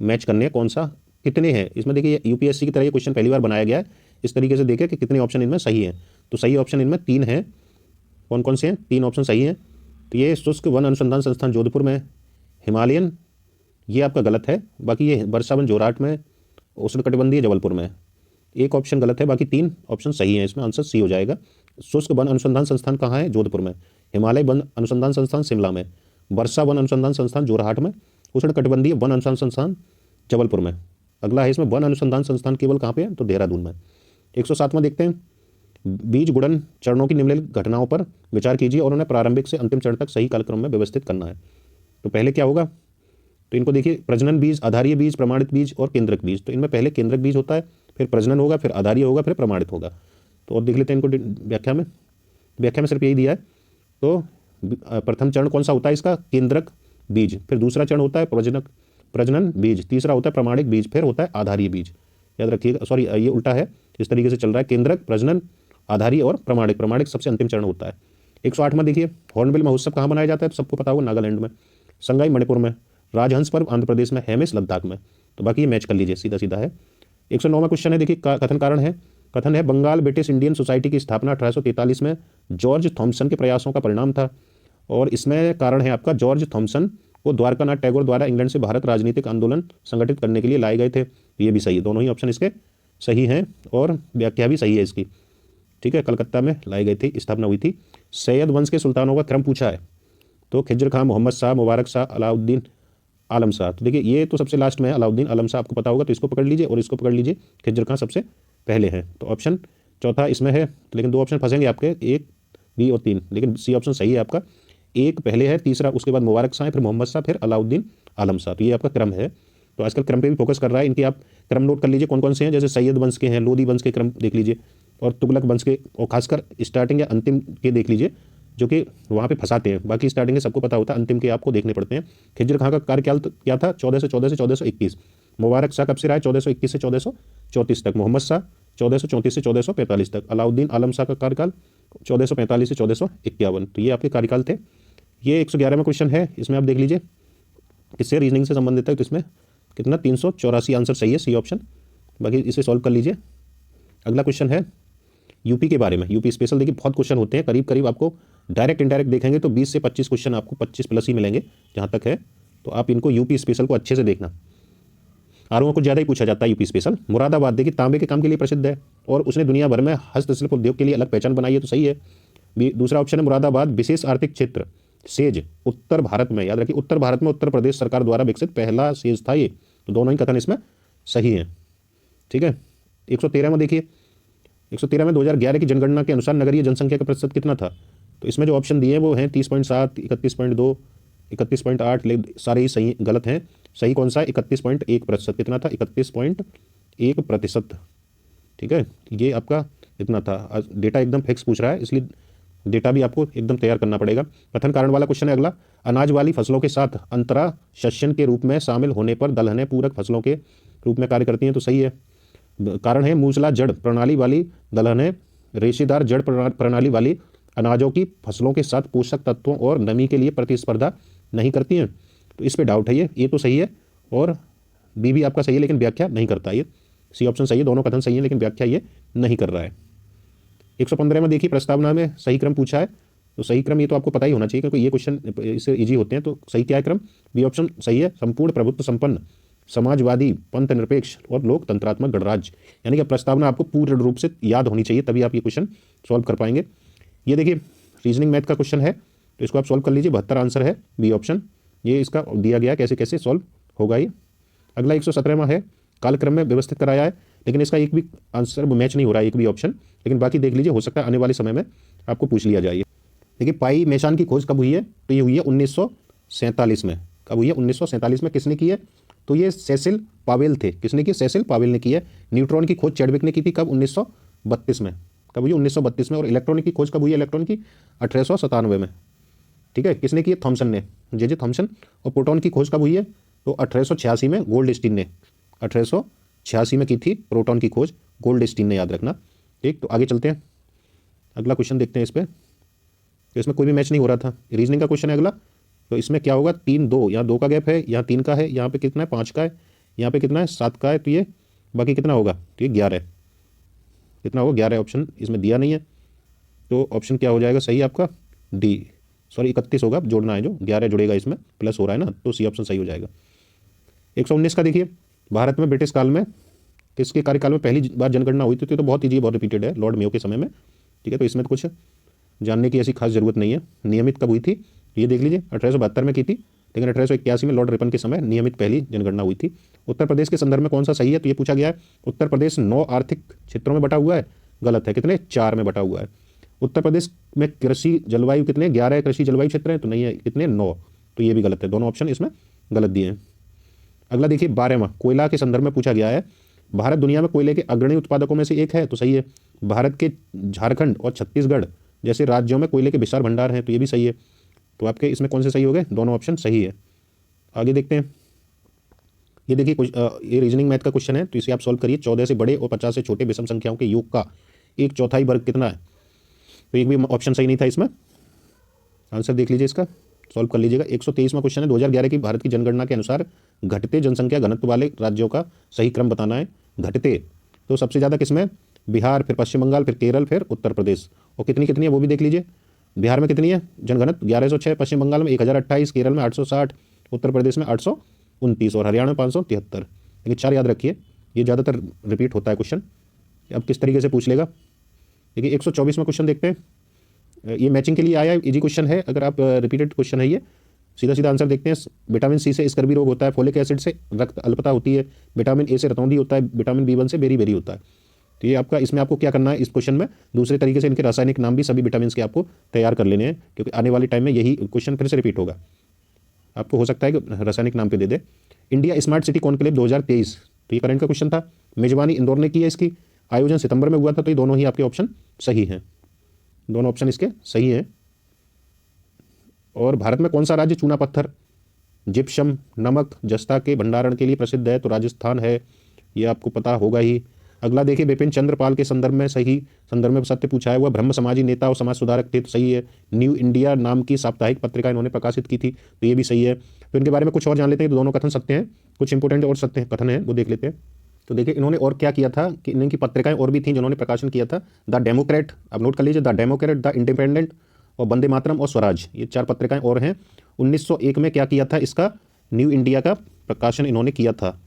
मैच करने हैं कौन सा कितने हैं। इसमें देखिए, यूपीएससी की तरह ये क्वेश्चन पहली बार बनाया गया है, इस तरीके से देखिए कि कितने ऑप्शन इनमें सही हैं। तो सही ऑप्शन इनमें 3 हैं। कौन कौन से हैं? 3 ऑप्शन सही हैं। तो ये शुष्क वन अनुसंधान संस्थान जोधपुर में, हिमालयन ये आपका गलत है। बाकी ये वर्षा वन जोरहाट में, उष्णकटिबंधीय जबलपुर में। एक ऑप्शन गलत है, बाकी 3 ऑप्शन सही हैं। इसमें आंसर सी हो जाएगा। शुष्क वन अनुसंधान संस्थान कहाँ है? जोधपुर में। हिमालय वन अनुसंधान संस्थान शिमला में। वर्षा वन अनुसंधान संस्थान जोरहाट में। उष्णकटिबंधीय वन अनुसंधान संस्थान जबलपुर में। अगला है इसमें वन अनुसंधान संस्थान केवल कहाँ पे है? तो देहरादून में। 107वां देखते हैं, बीज गुणन चरणों की निम्नलिखित घटनाओं पर विचार कीजिए और उन्हें प्रारंभिक से अंतिम चरण तक सही कालक्रम में व्यवस्थित करना है। तो पहले क्या होगा? तो इनको देखिए, प्रजनन बीज, आधारीय बीज, प्रमाणित बीज और केंद्रक बीज। तो इनमें पहले केंद्रक बीज होता है, फिर प्रजनन होगा, फिर आधारीय होगा, फिर प्रमाणित होगा। तो और देख लेते हैं इनको व्याख्या में सिर्फ यही दिया है। तो प्रथम चरण कौन सा होता है इसका, केंद्रक बीज, फिर दूसरा चरण होता है प्रजनन बीज, तीसरा होता है प्रमाणिक बीज, फिर होता है आधारीय बीज। याद रखिएगा, सॉरी ये उल्टा है, इस तरीके से चल रहा है, केंद्रक, प्रजनन, आधारीय और प्रमाणिक सबसे अंतिम चरण होता है। 108वां देखिए, हॉर्नबिल महोत्सव कहाँ मनाया जाता है, तो सबको पता होगा, नागालैंड में, संगाई मणिपुर में, राजहंस पर्व आंध्र प्रदेश में, हेमिस लद्दाख में। तो बाकी ये मैच कर लीजिए, सीधा सीधा है। 109वां क्वेश्चन है, देखिए कथन कारण है। कथन है, बंगाल ब्रिटिश इंडियन सोसाइटी की स्थापना 1843 में जॉर्ज थॉम्सन के प्रयासों का परिणाम था। और इसमें कारण है आपका, जॉर्ज थॉम्सन को द्वारकानाथ टैगोर द्वारा इंग्लैंड से भारत राजनीतिक आंदोलन संगठित करने के लिए लाए गए थे। ये भी सही है, दोनों ही ऑप्शन इसके सही हैं और व्याख्या भी सही है इसकी। ठीक है, कलकत्ता में लाई गई थी, स्थापना हुई थी। सैयद वंश के सुल्तानों का क्रम पूछा है, तो खिज्र खां, मोहम्मद शाह, मुबारक शाह, अलाउद्दीन आलम शाह। तो देखिए ये तो सबसे लास्ट में है, अलाउद्दीन आलम शाह आपको पता होगा, तो इसको पकड़ लीजिए और इसको पकड़ लीजिए, खिज्र खां सबसे पहले हैं। तो ऑप्शन चौथा इसमें है, लेकिन दो ऑप्शन फंसेंगे आपके, 1, बी और 3, लेकिन सी ऑप्शन सही है आपका। 1 पहले है, तीसरा उसके बाद मुबारक शाह, फिर मोहम्मद शाह, फिर अलाउद्दीन आलम शाह। तो ये आपका क्रम है। तो आजकल क्रम पे भी फोकस कर रहा है, इनकी आप क्रम नोट कर लीजिए कौन कौन से हैं, जैसे सैयद वंश के हैं, लोदी वंश के क्रम देख लीजिए, और तुगलक वंश के, और खासकर स्टार्टिंग या अंतिम के देख लीजिए, जो कि वहाँ पे फंसाते हैं। बाकी स्टार्टिंग के सबको पता होता है, अंतिम के आपको देखने पड़ते हैं। खिज्र खां का कार्यकाल क्या था, 1414 से 1421। मुबारक शाह कब से रहा है, 1421 से 1434 तक। मोहम्मद शाह 1434 से 1445 तक। अलाउद्दीन आलम शाह का कार्यकाल 1445 से 1451। तो ये आपके कार्यकाल थे। ये 111वां क्वेश्चन है, इसमें आप देख लीजिए किससे रीजनिंग से संबंधित है, तो इसमें कितना 384 आंसर सही है, सी ऑप्शन। बाकी इसे सॉल्व कर लीजिए। अगला क्वेश्चन है यूपी के बारे में, यूपी स्पेशल। देखिए बहुत क्वेश्चन होते हैं, करीब करीब आपको डायरेक्ट इनडायरेक्ट देखेंगे तो 20 से 25 क्वेश्चन आपको 25 प्लस ही मिलेंगे जहाँ तक है। तो आप इनको यूपी स्पेशल को अच्छे से देखना, आरों को ज़्यादा ही पूछा जाता है यूपी स्पेशल। मुरादाबाद देखिए तांबे के काम के लिए प्रसिद्ध है और उसने दुनिया भर में हस्तशिल्प उद्योग के लिए अलग पहचान बनाई है, तो सही है। दूसरा ऑप्शन है मुरादाबाद विशेष आर्थिक क्षेत्र सेज उत्तर भारत में, याद रखिए उत्तर भारत में उत्तर प्रदेश सरकार द्वारा विकसित पहला सेज था ये। तो दोनों ही कथन इसमें सही है। ठीक है, 113 में देखिए, 113 में 2011 की जनगणना के अनुसार नगरीय जनसंख्या का प्रतिशत कितना था। तो इसमें जो ऑप्शन दिए हैं वो हैं 30.7, 31.2, 31.8, लेकिन सारे ही सही गलत हैं। सही कौन सा है, 31.1%। कितना था, 31.1%। ठीक है, ये आपका इतना था। डेटा एकदम फिक्स पूछ रहा है, इसलिए डेटा भी आपको एकदम तैयार करना पड़ेगा। कथन कारण वाला क्वेश्चन है अगला। अनाज वाली फसलों के साथ अंतरा शस्यन के रूप में शामिल होने पर दलहनें पूरक फसलों के रूप में कार्य करती हैं, तो सही है। कारण है मूसला जड़ प्रणाली वाली दलहनें रेशेदार जड़ प्रणाली वाली अनाजों की फसलों के साथ पोषक तत्वों और नमी के लिए प्रतिस्पर्धा नहीं करती हैं। तो इस पे डाउट है, ये तो सही है और बी भी आपका सही है, लेकिन व्याख्या नहीं करता। ये सी ऑप्शन सही है, दोनों कथन सही है, लेकिन व्याख्या ये नहीं कर रहा है। 115 में देखिए प्रस्तावना में सही क्रम पूछा है, तो सही क्रम ये तो आपको पता ही होना चाहिए क्योंकि ये क्वेश्चन इससे इजी होते हैं। तो सही क्या है क्रम, बी ऑप्शन सही है। संपूर्ण प्रभुत्व संपन्न समाजवादी पंथ निरपेक्ष और लोकतंत्रात्मक गणराज्य, यानी कि प्रस्तावना आपको पूर्ण रूप से याद होनी चाहिए, तभी आप ये क्वेश्चन सॉल्व कर पाएंगे। ये देखिए रीजनिंग मैथ का क्वेश्चन है, तो इसको आप सॉल्व कर लीजिए। 72 आंसर है, बी ऑप्शन ये इसका दिया गया है, कैसे कैसे सॉल्व होगा ये। अगला 117वां है, कालक्रम में व्यवस्थित कराया है, लेकिन इसका एक भी आंसर मैच नहीं हो रहा है, एक भी ऑप्शन। लेकिन बाकी देख लीजिए, हो सकता है आने वाले समय में आपको पूछ लिया जाए। देखिए पाई मेशान की खोज कब हुई है, तो ये हुई है 1947 में। कब हुई है, 1947 में। किसने की है, तो ये सेसिल पावेल थे। किसने की, सेसिल पावेल ने की है। न्यूट्रॉन की खोज चैडविक ने की थी, कब, 1932 में। कब हुई, 1932 में। और इलेक्ट्रॉन की खोज कब हुई है, इलेक्ट्रॉन की 1897 में। ठीक है, किसने की है, थॉमसन ने, जे थॉमसन। और प्रोटॉन की खोज कब हुई है, तो 1886 में गोल्डस्टीन ने, 1886 में की थी प्रोटॉन की खोज, गोल्डस्टीन ने, याद रखना। ठीक, तो आगे चलते हैं, अगला क्वेश्चन देखते हैं इस पर। तो इसमें कोई भी मैच नहीं हो रहा था, रीजनिंग का क्वेश्चन है अगला। तो इसमें क्या होगा, 3 2, यहाँ 2 का गैप है, यहाँ 3 का है, यहाँ पे कितना है, 5 का है, यहाँ पे कितना है, 7 का है। तो ये बाकी कितना होगा, तो ये 11 है। कितना होगा, 11 ऑप्शन इसमें दिया नहीं है, तो ऑप्शन क्या हो जाएगा सही आपका, डी, सॉरी 31 होगा, जोड़ना है जो 11 जुड़ेगा इसमें, प्लस हो रहा है ना, तो सी ऑप्शन सही हो जाएगा। 119 का देखिए, भारत में ब्रिटिश काल में किसके कार्यकाल में पहली बार जनगणना हुई थी, तो बहुत ईजी, बहुत रिपीटेड है, लॉर्ड मेयो के समय में। ठीक है, तो इसमें तो कुछ जानने की ऐसी खास जरूरत नहीं है। नियमित कब हुई थी, ये देख लीजिए, 1872 में की थी, लेकिन 1881 में लॉर्ड रिपन के समय नियमित पहली जनगणना हुई थी। उत्तर प्रदेश के संदर्भ में कौन सा सही है, तो ये पूछा गया है। उत्तर प्रदेश 9 आर्थिक क्षेत्रों में बटा हुआ है, गलत है। कितने, 4 में बटा हुआ है। उत्तर प्रदेश में कृषि जलवायु कितने, 11 कृषि जलवायु क्षेत्र है, तो नहीं है, कितने, 9। तो ये भी गलत है, दोनों ऑप्शन इसमें गलत दिए हैं। अगला देखिए 12वां, कोयला के संदर्भ में पूछा गया है। भारत दुनिया में कोयले के अग्रणी उत्पादकों में से एक है, तो सही है। भारत के झारखंड और छत्तीसगढ़ जैसे राज्यों में कोयले के विशाल भंडार हैं, तो ये भी सही है। तो आपके इसमें कौन से सही हो गए? दोनों ऑप्शन सही है। आगे देखते हैं। ये देखिए ये रीजनिंग मैथ का क्वेश्चन है, तो इसे आप सॉल्व करिए। 14 से बड़े और 50 से छोटे विषम संख्याओं के योग का 1/4 वर्ग कितना है? तो एक भी ऑप्शन सही नहीं था इसमें। आंसर देख लीजिए, इसका सॉल्व कर लीजिएगा। 123वां क्वेश्चन है, 2011 की भारत की जनगणना के अनुसार घटते जनसंख्या घनत्व वाले राज्यों का सही क्रम बताना है। घटते तो सबसे ज़्यादा किसमें? बिहार, फिर पश्चिम बंगाल, फिर केरल, फिर उत्तर प्रदेश। और कितनी कितनी है वो भी देख लीजिए। बिहार में कितनी है जनघनत्व? 1106, पश्चिम बंगाल में 1028, केरल में 860, उत्तर प्रदेश में 829 और हरियाणा में 573। लेकिन 4 याद रखिए, ये ज़्यादातर रिपीट होता है क्वेश्चन। अब किस तरीके से पूछ लेगा? देखिए 124वां क्वेश्चन देखते हैं। ये मैचिंग के लिए आया है, इजी क्वेश्चन है। अगर आप रिपीटेड क्वेश्चन है ये, सीधा सीधा आंसर देखते हैं। विटामिन सी से स्कर्वी रोग होता है, फोलिक एसिड से रक्त अल्पता होती है, विटामिन ए से रतौंधी होता है, विटामिन B1 से बेरी बेरी होता है। तो ये आपका, इसमें आपको क्या करना है इस क्वेश्चन में? दूसरे तरीके से इनके रासायनिक नाम भी सभी विटामिन के आपको तैयार कर लेने हैं, क्योंकि आने वाले टाइम में यही क्वेश्चन फिर से रिपीट होगा। आपको हो सकता है कि रासायनिक नाम पे दे दे। इंडिया स्मार्ट सिटी कॉन्क्लेव 2023, तो ये करंट का क्वेश्चन था। मेजबानी इंदौर ने की है इसकी, आयोजन सितंबर में हुआ था। तो ये दोनों ही आपके ऑप्शन सही हैं, दोनों ऑप्शन इसके सही हैं। और भारत में कौन सा राज्य चूना पत्थर, जिप्सम, नमक, जस्ता के भंडारण के लिए प्रसिद्ध है? तो राजस्थान है, ये आपको पता होगा ही। अगला देखिए, बिपिन चंद्र पाल के संदर्भ में सही संदर्भ में सत्य पूछा है। वह ब्रह्म समाजी नेता और समाज सुधारक थे, तो सही है। न्यू इंडिया नाम की साप्ताहिक पत्रिका इन्होंने प्रकाशित की थी, तो ये भी सही है। तो इनके बारे में कुछ और जान लेते हैं। तो दोनों कथन सत्य हैं, कुछ इंपोर्टेंट और सत्य कथन है वो देख लेते हैं। तो देखिए इन्होंने और क्या किया था कि इनकी पत्रिकाएं और भी थी जिन्होंने प्रकाशन किया था। द डेमोक्रेट, अब नोट कर लीजिए, द डेमोक्रेट, द इंडिपेंडेंट और वंदे मातरम और स्वराज, ये 4 पत्रिकाएं और हैं। 1901 में क्या किया था, इसका न्यू इंडिया का प्रकाशन इन्होंने किया था।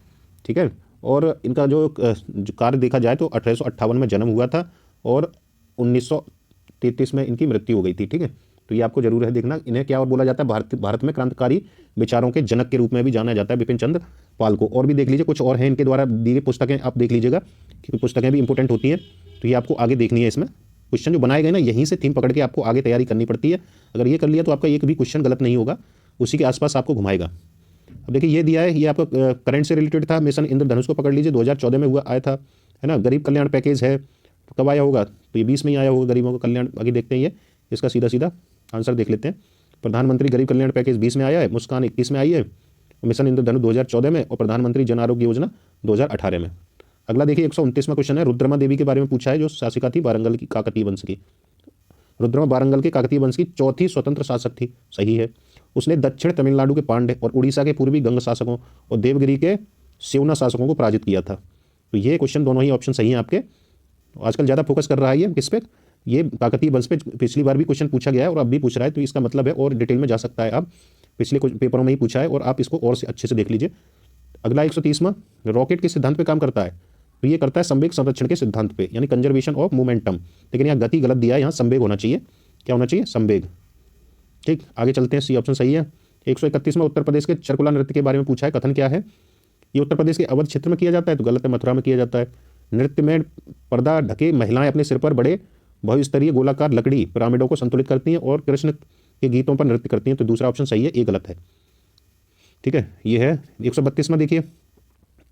ठीक है। और इनका जो कार्य देखा जाए तो 1858 में जन्म हुआ था और 1933 में इनकी मृत्यु हो गई थी। ठीक है। तो ये आपको जरूर है देखना। इन्हें क्या और बोला जाता है? भारत में क्रांतिकारी विचारों के जनक के रूप में भी जाना जाता है बिपिन चंद्र पाल को। और भी देख लीजिए, कुछ और हैं इनके द्वारा दी गई पुस्तकें, आप देख लीजिएगा, क्योंकि पुस्तकें भी इंपॉर्टेंट होती हैं। तो ये आपको आगे देखनी है। इसमें क्वेश्चन जो बनाए गए ना, यहीं से थीम पकड़ के आपको आगे तैयारी करनी पड़ती है। अगर ये कर लिया तो आपका एक भी क्वेश्चन गलत नहीं होगा, उसी के आसपास आपको घुमाएगा। अब देखिए ये दिया है, ये आपका करंट से रिलेटेड था। मिशन इंद्रधनुष को पकड़ लीजिए, 2014 में हुआ आया था, है ना। गरीब कल्याण पैकेज है, तो कब आया होगा? तो ये 20 में ही आया होगा, गरीबों का कल्याण। आगे देखते हैं, ये इसका सीधा सीधा आंसर देख लेते हैं। प्रधानमंत्री गरीब कल्याण पैकेज 20 में आया है, मुस्कान 21 में आई है, मिशन इंद्रधनुष 2014 में, और प्रधानमंत्री जन आरोग्य योजना 2018 में। अगला देखिए 129वां क्वेश्चन है, रुद्रमा देवी के बारे में पूछा है, जो शासिका थी वारंगल की काकतीय वंश की। रुद्रमा वारंगल के काकतीय वंश की चौथी स्वतंत्र शासक थी, सही है। उसने दक्षिण तमिलनाडु के पांड्य और उड़ीसा के पूर्वी गंग शासकों और देवगिरी के सेवना शासकों को पराजित किया था। तो ये क्वेश्चन दोनों ही ऑप्शन सही हैं आपके। आजकल ज़्यादा फोकस कर रहा है ये किस पे? ये काकतीय वंश पे पिछली बार भी क्वेश्चन पूछा गया है और अब भी पूछ रहा है, तो इसका मतलब है और डिटेल में जा सकता है। आप पिछले कुछ पेपरों में ही पूछा है और आप इसको और से अच्छे से देख लीजिए। अगला 130वां, रॉकेट किस सिद्धांत पे काम करता है? तो ये करता है संवेग संरक्षण के सिद्धांत पे, यानी कंजर्वेशन ऑफ मोमेंटम। लेकिन यहाँ गति गलत दिया है, यहाँ संवेग होना चाहिए। क्या होना चाहिए? संवेग। ठीक, आगे चलते हैं, सी ऑप्शन सही है। 131वां, उत्तर प्रदेश के चरकुला नृत्य के बारे में पूछा है, कथन क्या है? ये उत्तर प्रदेश के अवध क्षेत्र में किया जाता है, तो गलत है, मथुरा में किया जाता है। नृत्य में पर्दा ढके महिलाएं अपने सिर पर बड़े बहुस्तरीय गोलाकार लकड़ी पिरामिडों को संतुलित करती हैं और कृष्ण के गीतों पर नृत्य करती हैं, तो दूसरा ऑप्शन सही है, ये गलत है। ठीक है, ये है 132वां। देखिए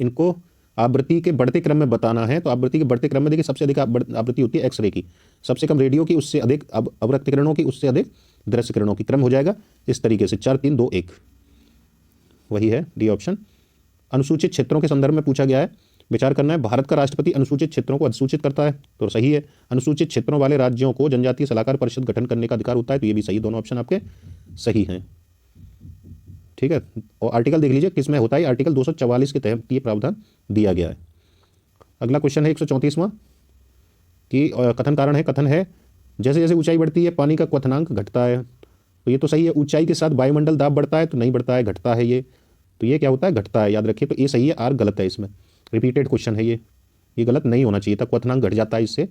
इनको आवृत्ति के बढ़ते क्रम में बताना है, तो आवृत्ति के बढ़ते क्रम में देखिए सबसे अधिक आवृत्ति होती है एक्सरे की, सबसे कम रेडियो की, उससे अधिक अवरक्त किरणों की, उससे अधिक दृश्य किरणों की। क्रम हो जाएगा इस तरीके से 4 3 2 1, वही है डी ऑप्शन। अनुसूचित क्षेत्रों के संदर्भ में पूछा गया है, विचार करना है। भारत का राष्ट्रपति अनुसूचित क्षेत्रों को अधिसूचित करता है, तो सही है। अनुसूचित क्षेत्रों वाले राज्यों को जनजातीय सलाहकार परिषद गठन करने का अधिकार होता है, तो ये भी सही, दोनों ऑप्शन आपके सही हैं। ठीक है, और आर्टिकल देख लीजिए किस में होता है, आर्टिकल 244 के तहत ये प्रावधान दिया गया है। अगला क्वेश्चन है 134वां कि कथन कारण है, कथन है जैसे जैसे ऊंचाई बढ़ती है पानी का क्वथनांक घटता है, तो ये तो सही है। ऊंचाई के साथ वायुमंडल दाब बढ़ता है, तो नहीं बढ़ता है, घटता है ये, तो ये क्या होता है? घटता है, याद रखिए। तो ये सही है, आर गलत है, इसमें रिपीटेड क्वेश्चन है ये गलत नहीं होना चाहिए था, क्वथनांक घट जाता है इससे।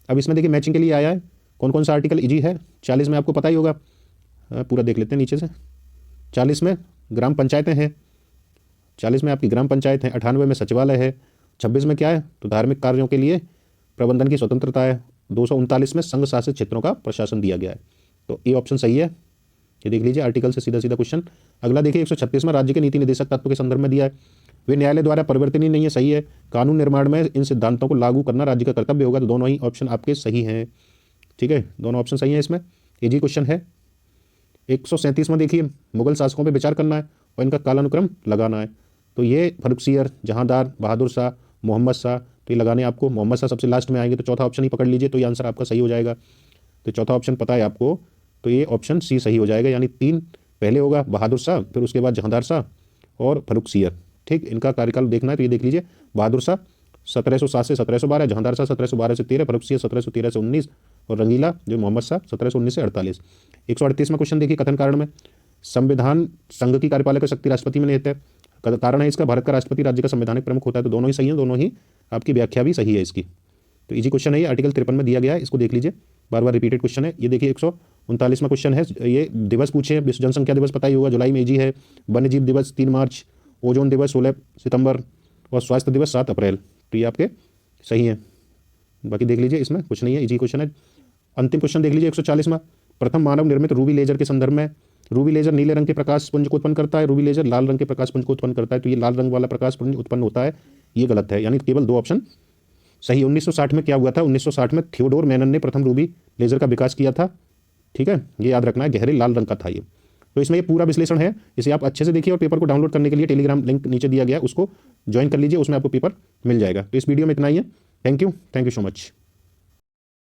अब इसमें देखिए मैचिंग के लिए आया है, कौन कौन सा आर्टिकल इजी है। 40 में आपको पता ही होगा, पूरा देख लेते हैं नीचे से। 40 में ग्राम पंचायतें हैं, 40 में आपकी ग्राम पंचायत है, 98 में सचिवालय है, 26 में क्या है? तो धार्मिक कार्यों के लिए प्रबंधन की स्वतंत्रता है, 239 में संघ शासित क्षेत्रों का प्रशासन दिया गया है, तो ए ऑप्शन सही है। ये देख लीजिए आर्टिकल से सीधा सीधा क्वेश्चन। अगला देखिए 136वां, राज्य के नीति निर्देशक तत्व के संदर्भ में दिया है। वे न्यायालय द्वारा परिवर्तनीय नहीं है, सही है। कानून निर्माण में इन सिद्धांतों को लागू करना राज्य का कर्तव्य होगा, तो दोनों ही ऑप्शन आपके सही हैं। ठीक है, दोनों ऑप्शन सही हैं इसमें। इजी क्वेश्चन है। 137वां देखिए, मुगल शासकों पर विचार करना है और इनका कालानुक्रम लगाना है। तो ये फर्रुखसियर, जहांदार, बहादुर शाह, मोहम्मद शाह, तो ये लगाने आपको। मोहम्मद शाह सबसे लास्ट में आएंगे, तो चौथा ऑप्शन ही पकड़ लीजिए, तो ये आंसर आपका सही हो जाएगा। तो चौथा ऑप्शन पता है आपको, तो ये ऑप्शन सी सही हो जाएगा। यानी 3 पहले होगा बहादुर शाह, फिर उसके बाद जहांदार शाह और फर्रुखसियर। ठीक, इनका कार्यकाल देखना है तो ये देख लीजिए, बहादुर शाह 1707 से 1712, जहांदार शाह 1712 से 13, फर्रुखसियर 1713 से 19 और रंगीला जो मोहम्मद शाह 1719 से 48। 138वां क्वेश्चन देखिए, कथन कारण में संविधान संघ की कार्यपालक शक्ति राष्ट्रपति में निहित है। कारण है इसका, भारत का राष्ट्रपति राज्य का संवैधानिक प्रमुख होता है, तो दोनों ही सही हैं, दोनों ही आपकी व्याख्या भी सही है इसकी। तो इजी क्वेश्चन है ये, आर्टिकल 53 में दिया गया है, इसको देख लीजिए, बार बार रिपीटेड क्वेश्चन है। ये देखिए 139वां क्वेश्चन है, ये दिवस पूछे, विश्व जनसंख्या दिवस पता ही होगा, जुलाई में इजी है। वन्य जीव दिवस 3 मार्च, ओजोन दिवस 16 सितंबर और स्वास्थ्य दिवस 7 अप्रैल। तो ये आपके सही है, बाकी देख लीजिए, इसमें कुछ नहीं है, इजी क्वेश्चन है। अंतिम क्वेश्चन देख लीजिए 140वां, प्रथम मानव निर्मित रूबी लेजर के संदर्भ में। रूबी लेजर नीले रंग के प्रकाश पुंज को उत्पन्न करता है, रूबी लेजर लाल रंग के प्रकाश पुंज को उत्पन्न करता है, तो ये लाल रंग वाला प्रकाश पुंज उत्पन्न होता है, ये गलत है, यानी केवल 2 ऑप्शन सही। 1960 में क्या हुआ था, 1960 में थियोडोर मैनन ने प्रथम रूबी लेजर का विकास किया था। ठीक है, ये याद रखना है, गहरे लाल रंग का था ये। तो इसमें ये पूरा विश्लेषण है, इसे आप अच्छे से देखिए और पेपर को डाउनलोड करने के लिए टेलीग्राम लिंक नीचे दिया गया, उसको ज्वाइन कर लीजिए, उसमें आपको पेपर मिल जाएगा। तो इस वीडियो में इतना ही है। Thank you so much.